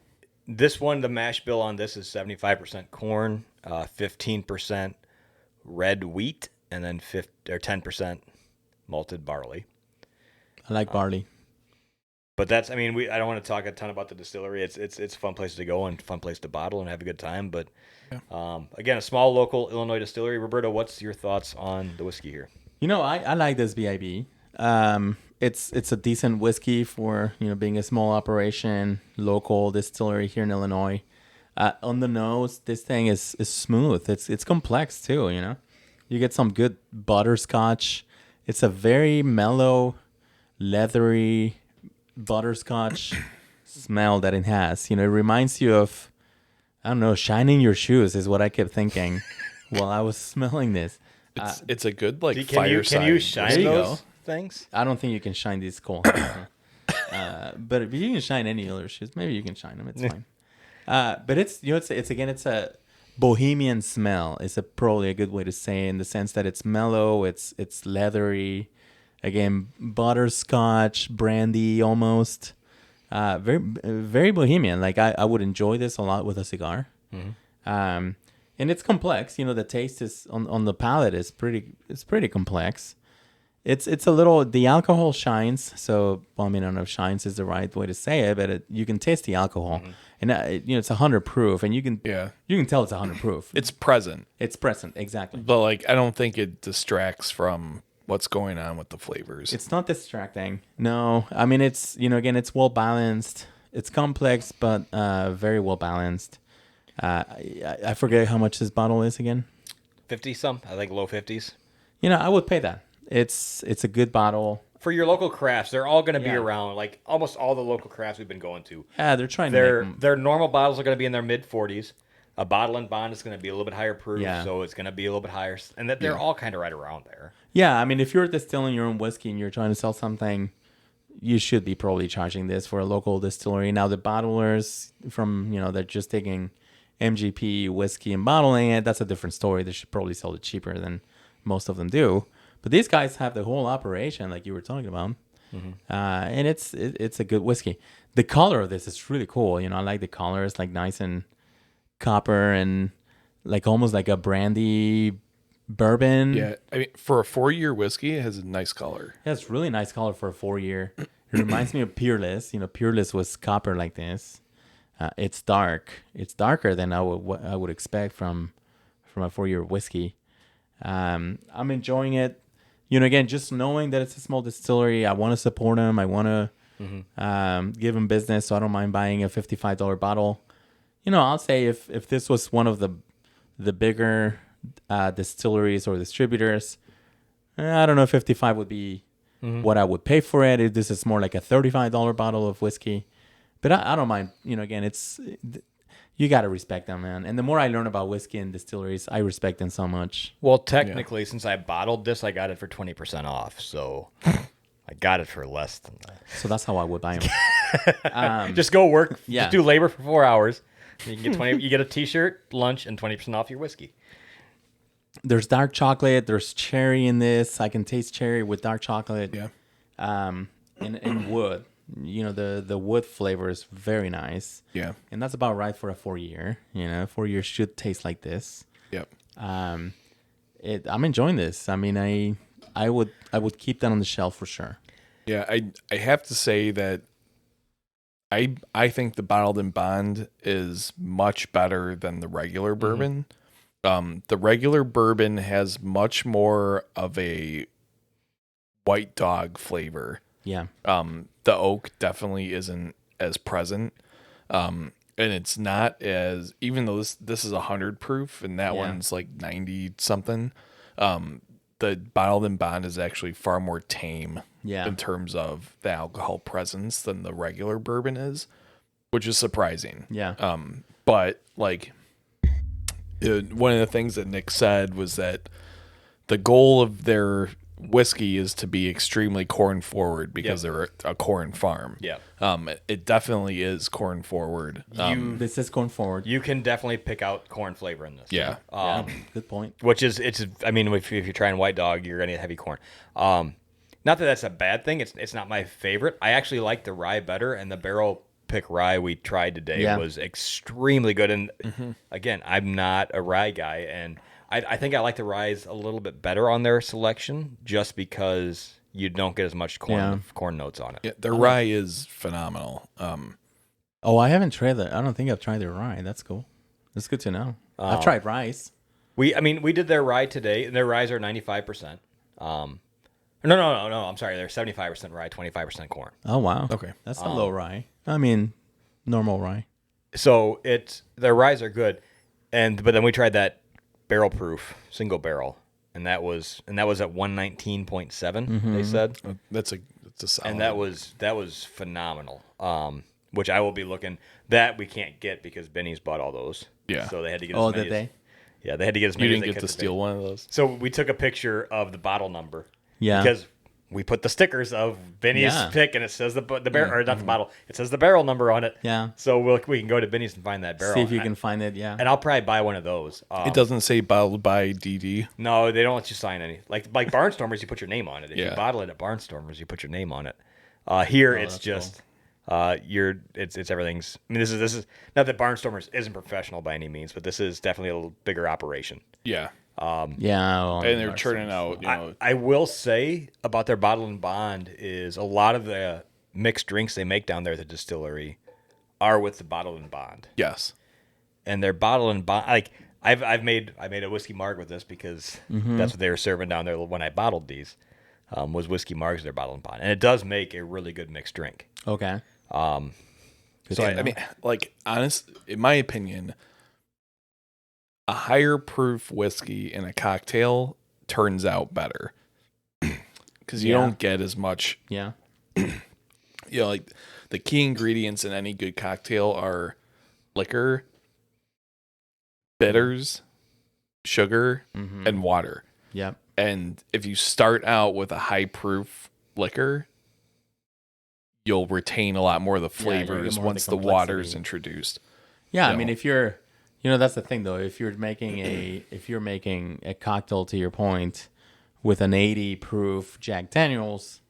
This one, the mash bill on this is 75% corn, 15% red wheat, and then 10% malted barley. I like barley. But that's, I mean, I don't want to talk a ton about the distillery. It's a fun place to go and fun place to bottle and have a good time. But again, a small local Illinois distillery. Roberto, what's your thoughts on the whiskey here? You know, I like this BiB. It's a decent whiskey for, being a small operation, local distillery here in Illinois. On the nose, this thing is smooth. It's complex too, You get some good butterscotch. It's a very mellow, leathery butterscotch smell that it has. It reminds you of, I don't know, shining your shoes is what I kept thinking while I was smelling this. It's a good Can fireside. you shine There you those go. things? I don't think you can shine these cool. But if you can shine any other shoes, maybe you can shine them. It's fine. But it's it's a bohemian smell. It's probably a good way to say it, in the sense that it's mellow. It's leathery. Again, butterscotch, brandy, almost. Very very bohemian. Like I would enjoy this a lot with a cigar. Mm-hmm. And it's complex. The taste is on the palate is pretty complex. It's a little, the alcohol shines. So, well, I mean, I don't know if shines is the right way to say it, but you can taste the alcohol. Mm-hmm. And it's 100 proof, and you can tell it's 100 proof. It's present. It's present, exactly. But I don't think it distracts from what's going on with the flavors. It's not distracting. No, I mean, it's again, it's well balanced. It's complex, but very well balanced. I forget how much this bottle is again. 50 some, I think low 50s. I would pay that. It's a good bottle. For your local crafts, they're all going to be around, like almost all the local crafts we've been going to. Yeah, they're trying to make their normal bottles are going to be in their mid 40s. A bottle and bond is going to be a little bit higher proof, so it's going to be a little bit higher, and that they're all kind of right around there. Yeah, I mean, if you're distilling your own whiskey and you're trying to sell something, you should be probably charging this for a local distillery. Now the bottlers from they're just taking MGP whiskey and bottling it. That's a different story. They should probably sell it cheaper than most of them do. But these guys have the whole operation, like you were talking about, and it's a good whiskey. The color of this is really cool. I like the color. It's like nice and copper and like almost like a brandy bourbon. Yeah, I mean, for a 4-year whiskey, it has a nice color. Yeah, it's really nice color for a 4-year. It reminds me of Peerless. Peerless was copper like this. It's dark. It's darker than what I would expect from a 4-year whiskey. I'm enjoying it. Again, just knowing that it's a small distillery, I want to support them. I want to give them business, so I don't mind buying a $55 bottle. I'll say if this was one of the bigger distilleries or distributors, I don't know if 55 would be what I would pay for it. If this is more like a $35 bottle of whiskey. But I don't mind. Again, you got to respect them, man. And the more I learn about whiskey and distilleries, I respect them so much. Well, technically, since I bottled this, I got it for 20% off. So I got it for less than that. So that's how I would buy them. Just go work. Yeah. Just do labor for 4 hours. You can get 20. You get a T-shirt, lunch, and 20% off your whiskey. There's dark chocolate. There's cherry in this. I can taste cherry with dark chocolate. Yeah. And wood. The wood flavor is very nice. Yeah. And that's about right for a 4-year. 4 years should taste like this. Yep. I'm enjoying this. I mean, I would keep that on the shelf for sure. Yeah, I have to say that I think the bottled and bond is much better than the regular bourbon. The regular bourbon has much more of a white dog flavor. Yeah. The oak definitely isn't as present. And it's not as, even though this is 100 proof and that one's like 90 something. The bottled and bond is actually far more tame in terms of the alcohol presence than the regular bourbon is, which is surprising. Yeah. But like one of the things that Nick said was that the goal of their whiskey is to be extremely corn forward because they're a corn farm. Yeah. It definitely is corn forward. This is going forward. You can definitely pick out corn flavor in this. Yeah. Good point. Which is, I mean, if you're trying white dog, you're going to get heavy corn. Not that that's a bad thing. It's not my favorite. I actually like the rye better, and the barrel pick rye we tried today was extremely good. And again, I'm not a rye guy, and I think I like the ryes a little bit better on their selection just because you don't get as much corn notes on it. Yeah, their rye is phenomenal. I haven't tried that. I don't think I've tried their rye. That's cool. That's good to know. I've tried rice. We did their rye today, and their ryes are 95%. No. I'm sorry. They're 75% rye, 25% corn. Oh, wow. Okay. That's a low rye. I mean, normal rye. So their ryes are good, but then we tried that barrel proof single barrel, and that was at 119.7. They said That's a solid. and that was phenomenal. Which I will be looking, that we can't get because Benny's bought all those. Yeah. So they had to get. Did they? Yeah, they had to get as You many. didn't as they get to could steal one of those. So we took a picture of the bottle number. Yeah. Because we put the stickers of Benny's Yeah. pick, and it says the barrel, or not the bottle. It says the barrel number on it. Yeah. So we can go to Benny's and find that barrel. See if you can find it. Yeah. And I'll probably buy one of those. It doesn't say bottled by DD. No, they don't let you sign any. Like Barnstormers, you put your name on it. If you Yeah. bottle it at Barnstormers, you put your name on it. Here it's just it's everything's. I mean, this is not that Barnstormers isn't professional by any means, but this is definitely a little bigger operation. Yeah. Yeah. Well, And they're churning out, I will say about their bottle and bond is a lot of the mixed drinks they make down there at the distillery are with the bottle and bond. yes. And their bottle and bond, like I made a whiskey marg with this because that's what they were serving down there when I bottled these. Was whiskey margs their bottle and bond, and it does make a really good mixed drink. Okay. So I mean, like, in my opinion, a higher proof whiskey in a cocktail turns out better because you don't get as much. Yeah. Like the key ingredients in any good cocktail are liquor, bitters, sugar, and water. Yep. And if you start out with a high proof liquor, you'll retain a lot more of the Yeah, you'll get flavors more of the once the water's complexity. introduced. Yeah. I No. mean, if you're, that's the thing though. If you're making a cocktail, to your point, with an 80 proof Jack Daniels,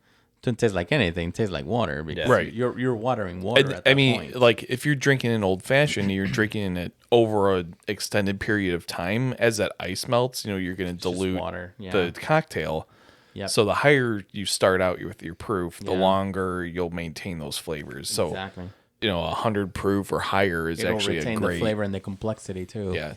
it doesn't taste like anything. It tastes like water because Right. you're watering water And, at that I mean, point. like if you're drinking an old fashioned, you're drinking it over an extended period of time. As that ice melts, you're going to dilute water, yeah. the cocktail. Yep. So the higher you start out with your proof, the Yeah. longer you'll maintain those flavors. So Exactly. 100 proof or higher is It'll actually a retain great. the flavor and the complexity too. Yeah.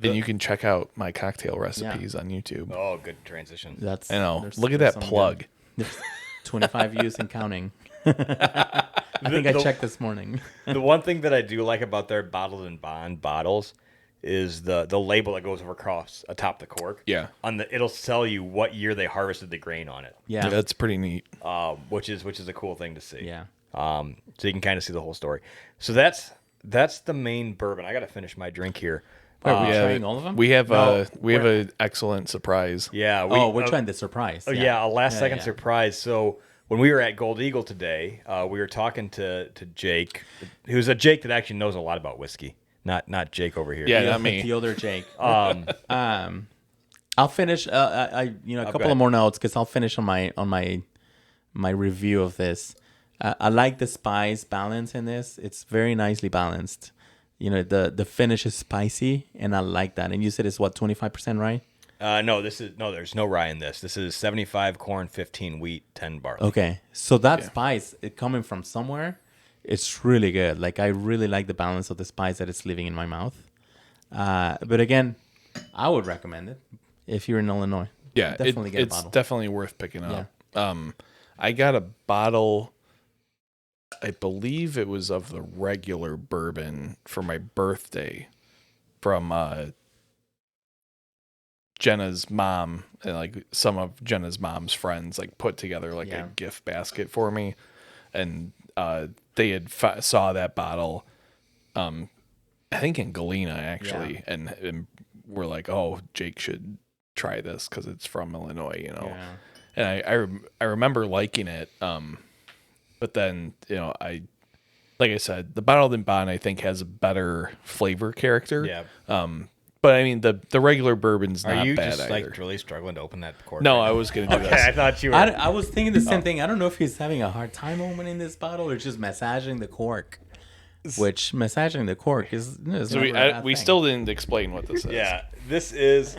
And you can check out my cocktail recipes on YouTube. Oh, good transition. That's. I know. there's- Look at there's that some plug. good- There's 25 views and counting. I think I checked this morning. The one thing that I do like about their bottled and bond bottles is the label that goes across atop the cork. Yeah. It'll tell you what year they harvested the grain on it. Yeah. That's pretty neat. Which is a cool thing to see. Yeah. So you can kind of see the whole story. So that's the main bourbon. I got to finish my drink here. Are we trying all of them? We have No, an excellent surprise. Yeah. We're trying the surprise. Oh yeah, a last second yeah. surprise. So when we were at Gold Eagle today, we were talking to Jake, who's a Jake that actually knows a lot about whiskey. Not Jake over here. Yeah, not me. The older Jake. I'll finish. A couple of more notes because I'll finish on my review of this. I like the spice balance in this. It's very nicely balanced. The finish is spicy, and I like that. And you said it's what, 25% rye? No, there's no rye in this. This is 75 corn, 15 wheat, 10 barley. Okay, so that spice, it coming from somewhere, it's really good. Like, I really like the balance of the spice that it's leaving in my mouth. But again, I would recommend it if you're in Illinois. Yeah, definitely get a bottle. It's definitely worth picking up. I got a bottle, I believe it was of the regular bourbon for my birthday from Jenna's mom, and like some of Jenna's mom's friends like put together like a gift basket for me, and they had saw that bottle, I think in Galena actually, and we're like, oh, Jake should try this because it's from Illinois, and I remember liking it, but then like I said, the bottled in bond I think has a better flavor character. But I mean, the regular bourbon's not bad either. Are you just like really struggling to open that cork? No, I was going to do okay, this. I thought you were. I was thinking the same thing. I don't know if he's having a hard time opening this bottle or just massaging the cork. Which massaging the cork is so we still didn't explain what this is. Yeah, this is.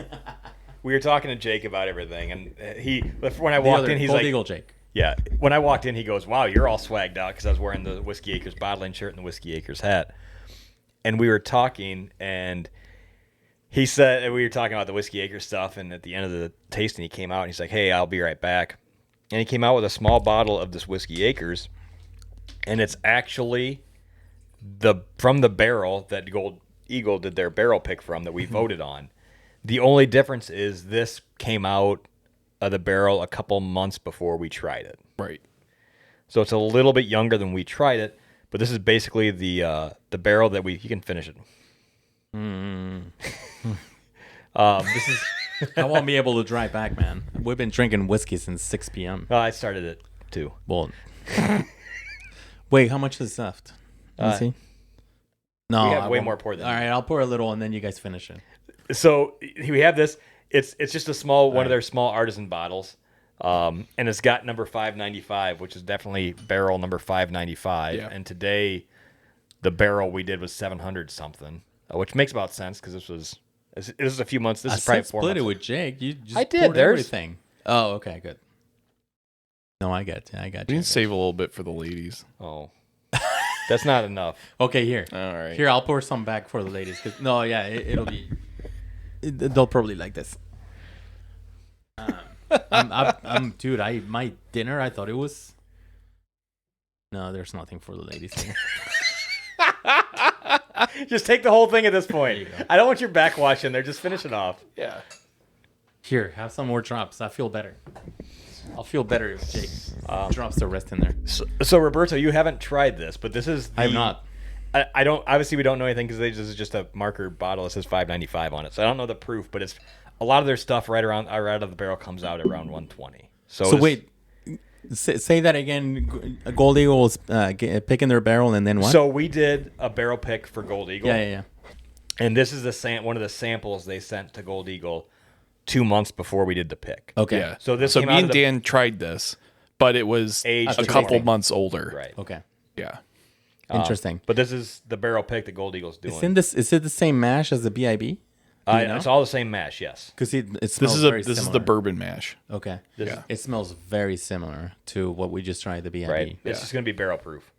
We were talking to Jake about everything, and when I walked in, he's Gold like, Eagle Jake. Yeah, when I walked in, he goes, "Wow, you're all swagged out," because I was wearing the Whiskey Acres bottling shirt and the Whiskey Acres hat, and we were talking, and he said, and we were talking about the Whiskey Acres stuff, and at the end of the tasting, he came out and he's like, "Hey, I'll be right back," and he came out with a small bottle of this Whiskey Acres, and it's actually from the barrel that Gold Eagle did their barrel pick from that we voted on. The only difference is this came out of the barrel a couple months before we tried it. Right. So it's a little bit younger than we tried it, but this is basically the barrel that you can finish it. This is. I won't be able to drive back, man. We've been drinking whiskey since 6 p.m. I started it too. Well, wait, how much is left? Let me see. No, we have way more poured than all right, I'll pour a little and then you guys finish it. So we have this. It's just a small one of their small artisan bottles, and it's got number 595, which is definitely barrel number 595. Yeah. And today, the barrel we did was 700 something, which makes about sense because this was a few months. This is probably 4 months. Split it with Jake. You just I did. poured There's everything. Oh, okay, good. No, I got you. We can save a little bit for the ladies. Oh, that's not enough. Okay, here. All right. Here, I'll pour some back for the ladies. No, yeah, it'll be. They'll probably like this. Dude, my dinner, I thought it was. No, there's nothing for the ladies here. Just take the whole thing at this point. I don't want your backwash in there. Just finish it off. Yeah. Here, have some more drops. I feel better. I'll feel better if Jake drops the rest in there. So Roberto, you haven't tried this, but this is. I have not. I don't. Obviously, we don't know anything because this is just a marker bottle. It says 595 on it, so I don't know the proof. But it's a lot of their stuff right out of the barrel comes out around 120. So wait, say that again. Gold Eagle was picking their barrel, and then what? So we did a barrel pick for Gold Eagle. Yeah. And this is one of the samples they sent to Gold Eagle 2 months before we did the pick. Okay. Yeah. So me and Dan tried this, but it was aged a couple months older. Right. Okay. Yeah. Interesting. But this is the barrel pick that Gold Eagle's doing. Is it the same mash as the BiB? It's all the same mash, yes. Because it smells This is the bourbon mash. Okay. Yeah. It smells very similar to what we just tried, the BiB. Right. It's just going to be barrel proof.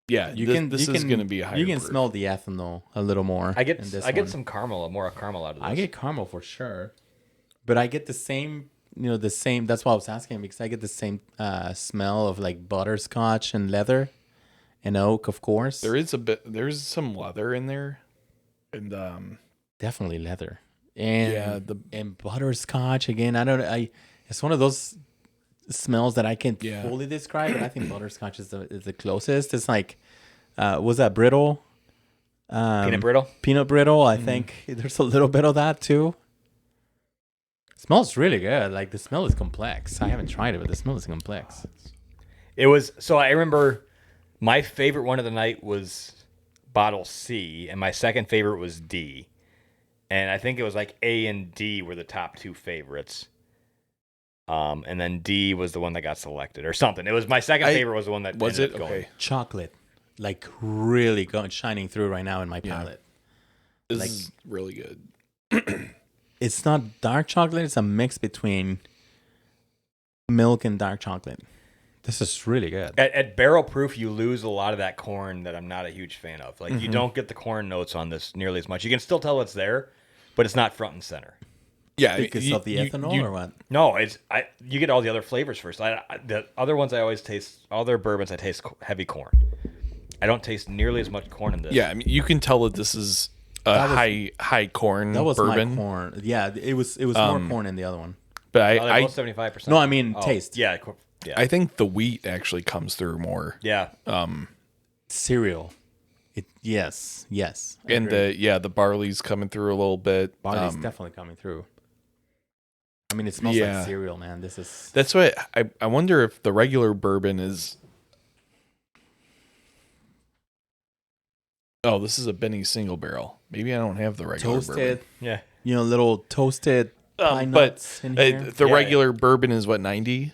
Yeah. This is going to be a higher You can proof. smell the ethanol a little more. I get some caramel, more caramel out of this. I get caramel for sure, but I get the same. That's why I was asking, because I get the same smell of like butterscotch and leather, and oak, of course. There's some leather in there, and definitely leather, and and butterscotch again. It's one of those smells that I can't fully describe, but I think butterscotch is the closest. It's like, was that brittle? Peanut brittle. Peanut brittle. I think there's a little bit of that too. Smells really good. Like the smell is complex. I haven't tried it, but the smell is complex. It was so I remember my favorite one of the night was bottle C, and my second favorite was D. And I think it was like A and D were the top two favorites. And then D was the one that got selected or something. It was my second favorite was the one that was ended it up going. okay. Chocolate, like really going shining through right now in my palate. This Like- is really good. It's not dark chocolate. It's a mix between milk and dark chocolate. This is really good. At barrel proof, you lose a lot of that corn that I'm not a huge fan of. Like you don't get the corn notes on this nearly as much. You can still tell it's there, but it's not front and center. Yeah, Because of the ethanol or what? No, you get all the other flavors first. The other ones I always taste, all their bourbons I taste heavy corn. I don't taste nearly as much corn in this. Yeah, I mean, you can tell that this is a high corn That was bourbon. my corn. Yeah, it was more corn in the other one. But they're I both 75%. No, I mean taste. Yeah, I think the wheat actually comes through more. yeah. Cereal. Yes. I And agree. the barley's coming through a little bit. Barley's definitely coming through. I mean, it smells Yeah. like cereal, man. This is That's what I wonder if the regular bourbon is. Oh, this is a Benny single barrel. Maybe I don't have the regular toasted. Yeah. Little toasted pine bourbon. nuts in But here. the Yeah. regular bourbon is what, 90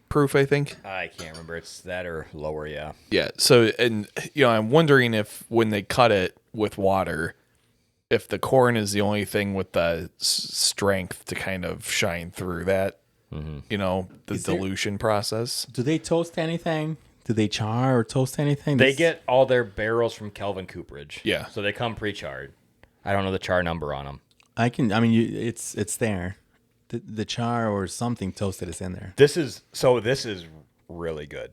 proof, I think. I can't remember. It's that or lower, yeah. Yeah. So, and I'm wondering if when they cut it with water, if the corn is the only thing with the strength to kind of shine through that, the Is there- dilution process. Do they toast anything? Do they char or toast anything? They This- get all their barrels from Kelvin Cooperage. Yeah. So they come pre-charred. I don't know the char number on them. it's there. The char or something toasted is in there. This is really good.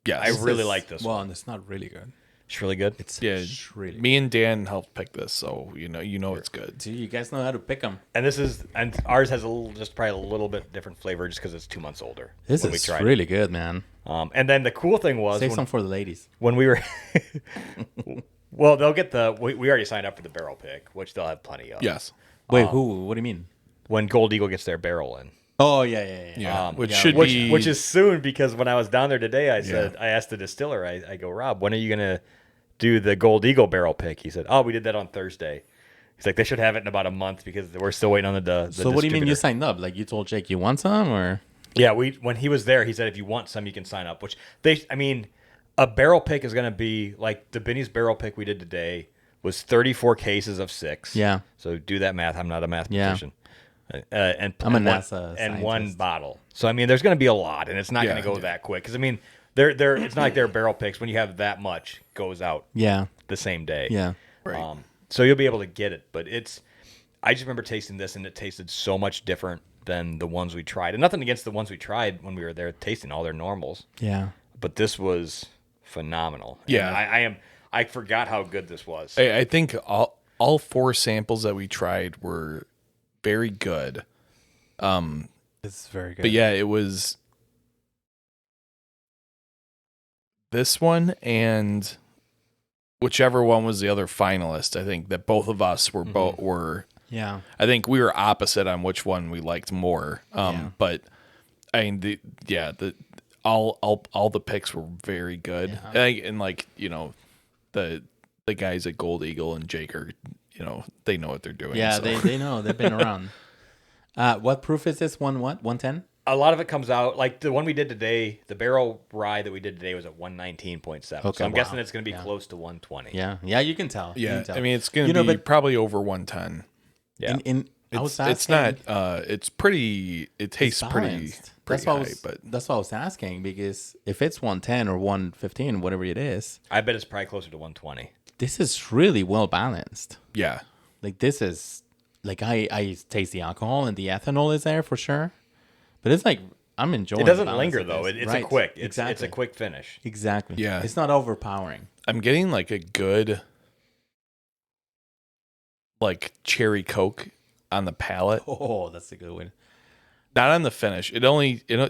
Yes. I really like this Well, one. and it's not really good. It's really good. It's Yeah. really. Me and Dan helped pick this, so it's good. Do you guys know how to pick them? And ours has probably a little bit different flavor just because it's 2 months older. This when we is tried really good, man. it. And then the cool thing was Save some for the ladies. when we were, well, they'll get we already signed up for the barrel pick, which they'll have plenty of. Yes. Wait, who? What do you mean? When Gold Eagle gets their barrel in. Oh yeah. Yeah. Which yeah, should Which be is soon because when I was down there today, I asked the distiller, I go, Rob, when are you gonna do the Gold Eagle barrel pick? He said, oh, we did that on Thursday. He's like, they should have it in about a month because we're still waiting on the So what do you mean you distributor." signed up? Like you told Jake you want some or? Yeah, when he was there, he said if you want some, you can sign up. Which a barrel pick is gonna be like the Benny's barrel pick we did today was 34 cases of 6. Yeah. So do that math. I'm not a mathematician. And I'm a and one- NASA and one scientist. bottle. So there's going to be a lot, and it's not going to go Yeah. that quick. Because they're it's not like their barrel picks when you have that much goes out Yeah. the same day. Yeah. right. So you'll be able to get it, but I just remember tasting this, and it tasted so much different than the ones we tried. And nothing against the ones we tried when we were there tasting all their normals, Yeah. but this was phenomenal. Yeah. And I forgot how good this was. I think all 4 samples that we tried were very good. This is very good. But yeah, it was this one and whichever one was the other finalist. I think that both of us were both were. Yeah. I think we were opposite on which one we liked more. Yeah. But I mean, all the picks were very good. Yeah. And the guys at Gold Eagle and Jake are, they know what they're doing. Yeah, so. they know. They've been around. What proof is this? 110? A lot of it comes out like the one we did today. The barrel rye that we did today was at 119.7. Okay, So I'm wow. guessing it's going to be Yeah. close to 120. Yeah. Yeah, you can tell. You Yeah, can tell. I mean, it's going to be but probably over 110. Yeah. I was It's asking, not. It's pretty. It it's tastes pretty balanced. That's why high, but that's why I was asking, because if it's 110 or 115, whatever it is, I bet it's probably closer to 120. this is really well balanced. yeah, Like this is like I taste the alcohol and the ethanol is there for sure, but it's like I'm enjoying. It doesn't the balance linger of though. this. It's Right. a quick. It's exactly. a quick finish. Exactly. Yeah. It's not overpowering. I'm getting like a good like cherry Coke on the palate, Oh, that's a good one. not on the finish. It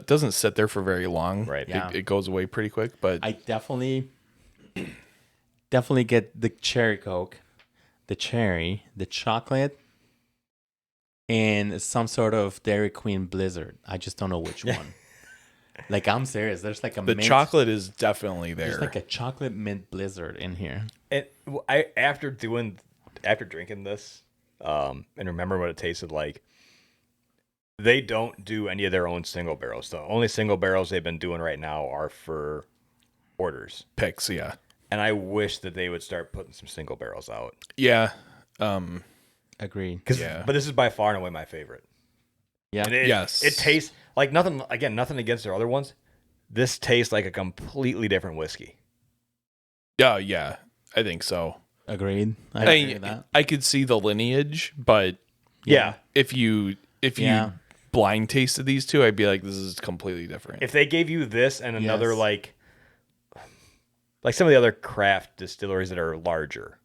doesn't sit there for very long. Right. Yeah. It goes away pretty quick, but I definitely get the cherry Coke, the cherry, the chocolate, and some sort of Dairy Queen Blizzard. I just don't know which one. Like, I'm serious. There's like a The mint, chocolate is definitely there. There's like a chocolate mint blizzard in here. After drinking this, and remember what it tasted like. They don't do any of their own single barrels. The only single barrels they've been doing right now are for orders. Picks, yeah. And I wish that they would start putting some single barrels out. Yeah. Agreed. Yeah. But this is by far and away my favorite. Yeah. And Yes. It tastes like nothing. Again, nothing against their other ones. This tastes like a completely different whiskey. Yeah. I think so. Agreed. I agree with that. I could see the lineage, but Yeah. if you blind tasted these two, I'd be like, this is completely different. If they gave you this and another Yes. like some of the other craft distilleries that are larger.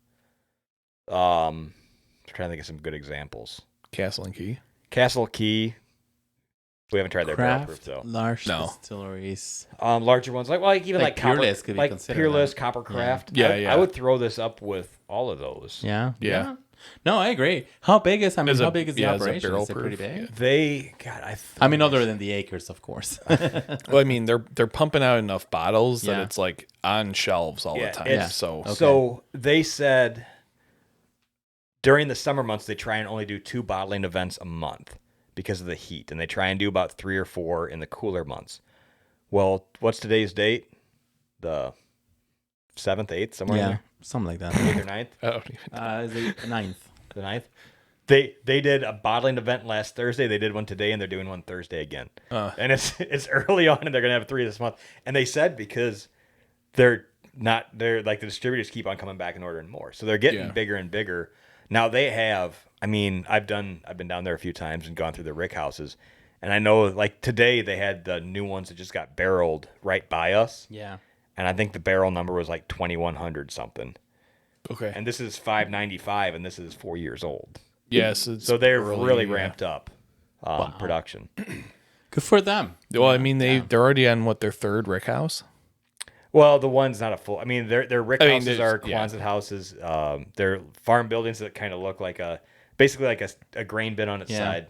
I'm trying to think of some good examples. Castle and Key. Castle Key. We haven't tried their barrel proof Craft, though. large No. distilleries. Larger ones like even Like Copper, Peerless could be like considered Peerless, that. Copper Craft. Yeah, I would throw this up with all of those. Yeah. Yeah. No, I agree. How big is? I mean, Is it- how big is the yeah, is it operation? barrel Is it pretty proof? big? Yeah. They, I mean, other than the acres, of course. Well, I mean, they're pumping out enough bottles that Yeah. it's like on shelves all Yeah, the time. it's- So Okay. So they said during the summer months they try and only do 2 bottling events a month because of the heat, and they try and do about 3 or 4 in the cooler months. Well, what's today's date? The 7th, 8th, somewhere in Yeah, there, something like that. 8th or 9th, I don't even. Is it 9th? the 9th. They did a bottling event last Thursday. They did one today, and they're doing one Thursday again. And it's early on, and they're gonna have 3 this month. And they said because they're like the distributors keep on coming back and ordering more, so they're getting bigger and bigger. Now they have. I mean, I've been down there a few times and gone through the rick houses, and I know like today they had the new ones that just got barreled right by us. Yeah. And I think the barrel number was like 2,100 something. Okay. And this is 595, and this is 4 years old. Yes. So they're early, really yeah. ramped up production. Good for them. Well, I mean, they're already on their 3rd rick house. Well, the one's not a full. I mean, their rick I mean, houses are there's- Quonset houses. They're farm buildings that kind of look like basically like a grain bin on its Yeah.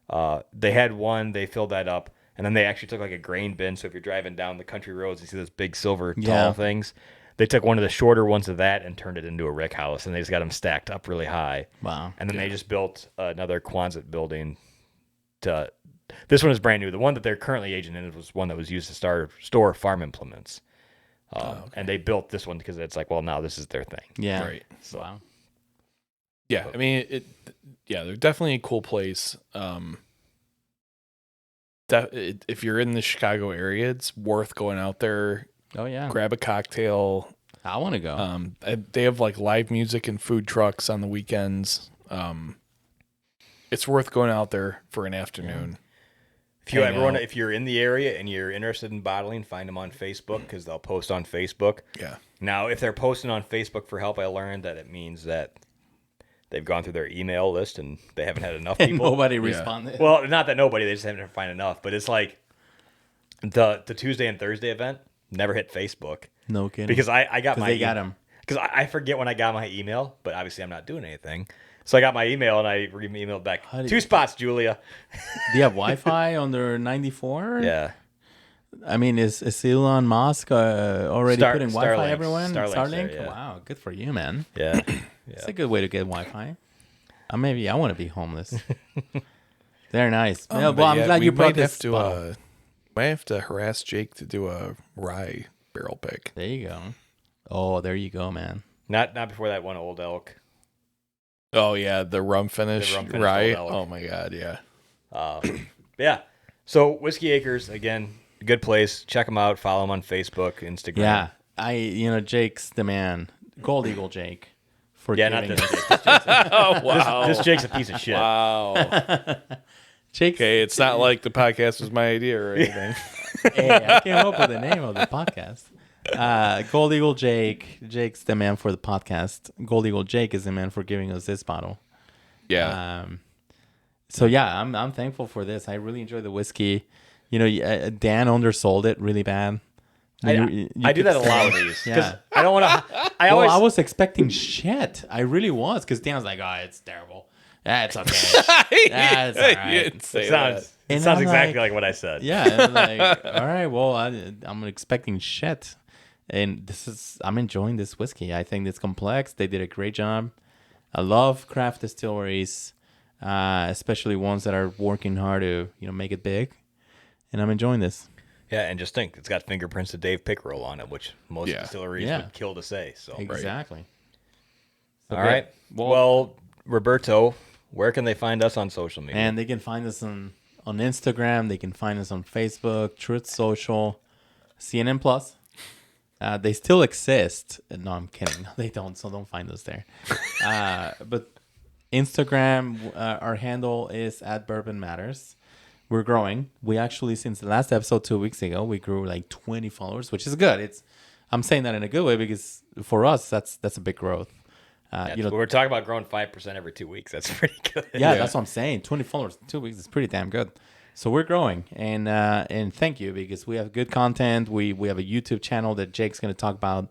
side. They had one. They filled that up, and then they actually took like a grain bin. So if you're driving down the country roads, you see those big silver tall things. They took one of the shorter ones of that and turned it into a rick house, and they just got them stacked up really high. Wow. And then they just built another Quonset building. This one is brand new. The one that they're currently aging in was one that was used to store farm implements. And they built this one because it's like, well, now this is their thing. Yeah. Right. So, Wow. Yeah. I mean, they're definitely a cool place. If you're in the Chicago area, it's worth going out there, Oh yeah. grab a cocktail. I want to go. They have like live music and food trucks on the weekends. It's worth going out there for an afternoon. if you hang ever want, out. if you're in the area and you're interested in bottling, find them on Facebook because they'll post on Facebook. Yeah. Now, if they're posting on Facebook for help, I learned that it means that they've gone through their email list and they haven't had enough And people. nobody responded. Well, not that nobody, they just haven't found enough. But it's like the Tuesday and Thursday event never hit Facebook No kidding. because I got my they got him. because I forget when I got my email, but obviously I'm not doing anything. So I got my email and I emailed back. How did 2 you- spots, Julia. Do you have Wi-Fi on their 94? Yeah. I mean, is Elon Musk already putting Wi-Fi Starlink's- everyone? Starlink's Starlink? there, yeah. Wow, good for you, man. Yeah. It's a good way to get Wi-Fi. Maybe I want to be homeless. They're nice. Yeah, well, I'm glad you brought this. bottle. Might have to harass Jake to do a rye barrel pick. There you go. Oh, there you go, man. Not before that one Old Elk. Oh yeah, the rum finish, The rum finish rye. Old Elk. Oh my god, yeah. Yeah. So Whiskey Acres, again, good place. Check them out. Follow them on Facebook, Instagram. Yeah, Jake's the man. Gold Eagle Jake. For Yeah, not giving this us- Jake. Oh wow. This Jake's a piece of shit. Wow. Jake's, Okay, it's not like the podcast was my idea or anything. Hey, I came up with the name of the podcast. Gold Eagle Jake. Jake's the man for the podcast. Gold Eagle Jake is the man for giving us this bottle. Yeah. So yeah, I'm thankful for this. I really enjoy the whiskey. Dan undersold it really bad. I do that a lot with these because I don't want to. I I was expecting shit. I really was because Dan was like, "Oh, it's terrible," That's okay. That's all You right. didn't say It that. sounds And sounds I'm exactly like- like what I said. Yeah, and like, all right, well, I'm expecting shit, and I'm enjoying this whiskey. I think it's complex. They did a great job. I love craft distilleries, especially ones that are working hard to make it big, and I'm enjoying this. Yeah, and just think, it's got fingerprints of Dave Pickerel on it, which most Yeah. distilleries Yeah. would kill to say. So, Exactly. So all good. right. Well, Roberto, where can they find us on social media? And they can find us on Instagram. They can find us on Facebook, Truth Social, CNN Plus. They still exist. No, I'm kidding. No, they don't. So don't find us there. But Instagram, our handle is @BourbonMatters. We're growing. We actually, since the last episode 2 weeks ago, we grew like 20 followers, which is good. I'm saying that in a good way because for us, that's a big growth. We're talking about growing 5% every 2 weeks. That's pretty good. Yeah, that's what I'm saying. 20 followers in 2 weeks is pretty damn good. So we're growing, and thank you because we have good content. We have a YouTube channel that Jake's going to talk about,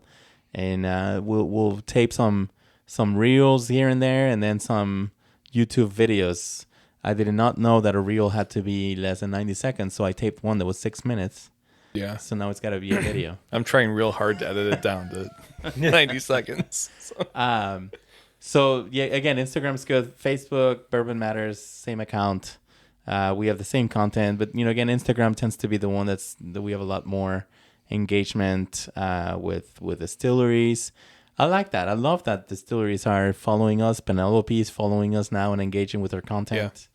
and we'll tape some reels here and there, and then some YouTube videos. I did not know that a reel had to be less than 90 seconds, so I taped one that was 6 minutes. Yeah. So now it's got to be a video. I'm trying real hard to edit it down to 90 seconds. So. So yeah, again, Instagram's good. Facebook, Bourbon Matters, same account. We have the same content, but again, Instagram tends to be the one that we have a lot more engagement with distilleries. I like that. I love that distilleries are following us. Penelope is following us now and engaging with our content.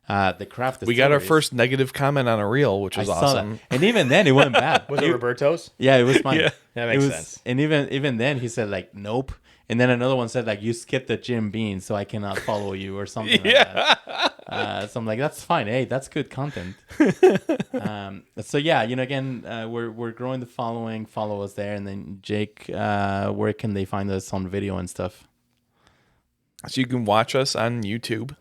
The craft. We got our distilleries, first negative comment on a reel, which I was saw awesome. that. And even then, it went bad. Was it Roberto's? Yeah, it was mine. Yeah, that makes It was- sense. And even then, he said like, nope. And then another one said like, you skipped the Jim Beam, so I cannot follow you or something like that. So I'm like, that's fine. Hey, that's good content. So yeah, again, we're growing the following. Follow us there. And then Jake, where can they find us on video and stuff? So you can watch us on YouTube.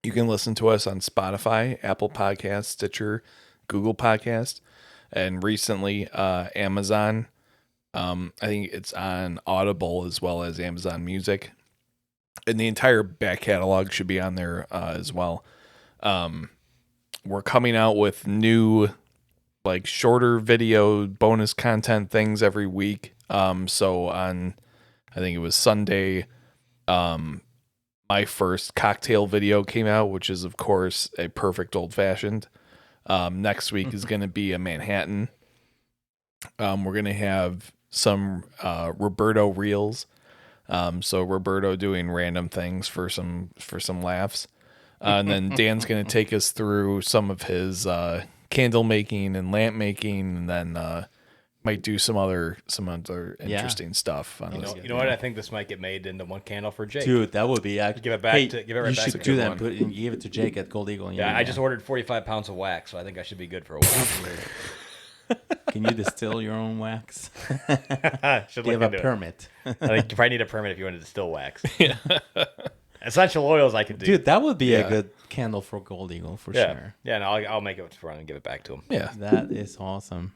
You can listen to us on Spotify, Apple Podcasts, Stitcher, Google Podcast, and recently Amazon. I think it's on Audible as well as Amazon Music. And the entire back catalog should be on there as well. We're coming out with new, like, shorter video bonus content things every week. So on, I think it was Sunday, my first cocktail video came out, which is, of course, a perfect old-fashioned. Next week is going to be a Manhattan. We're going to have some Roberto reels. So Roberto doing random things for some laughs. And then Dan's going to take us through some of his candle making and lamp making, and then might do some other interesting stuff. On this. You know what? I think this might get made into one candle for Jake. Dude, that would be actually. Give it back to- give it right you back should to do Jake. that. And put it and give it to Jake at Gold Eagle. Yeah, I just ordered 45 pounds of wax, so I think I should be good for a while. Can you distill your own wax? Should Do you look have a into it. permit? I think you probably need a permit if you want to distill wax. Essential oils I could do. Dude, that would be Yeah. a good candle for Gold Eagle for yeah, sure. yeah. No, I'll make it for and give it back to him. Yeah. That is awesome.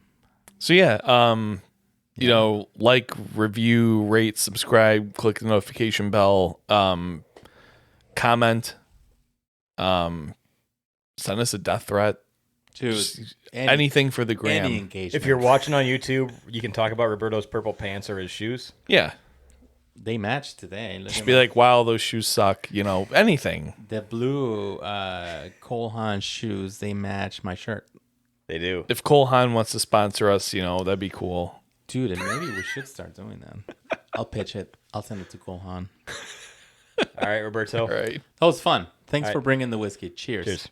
So yeah, you know, like, review, rate, subscribe, click the notification bell, comment, send us a death threat, Dude, just anything for the gram. any engagement. If you're watching on YouTube, you can talk about Roberto's purple pants or his shoes. Yeah. They match today. Look Just at be my- like, wow, those shoes suck. You know, anything. the blue Cole Haan shoes. They match my shirt, They do. If Cole Haan wants to sponsor us, you know, that'd be cool. dude. And maybe we should start doing that. I'll pitch it. I'll send it to Cole Haan. All right, Roberto. All right. That was fun. Thanks All for right. bringing the whiskey. Cheers. Cheers.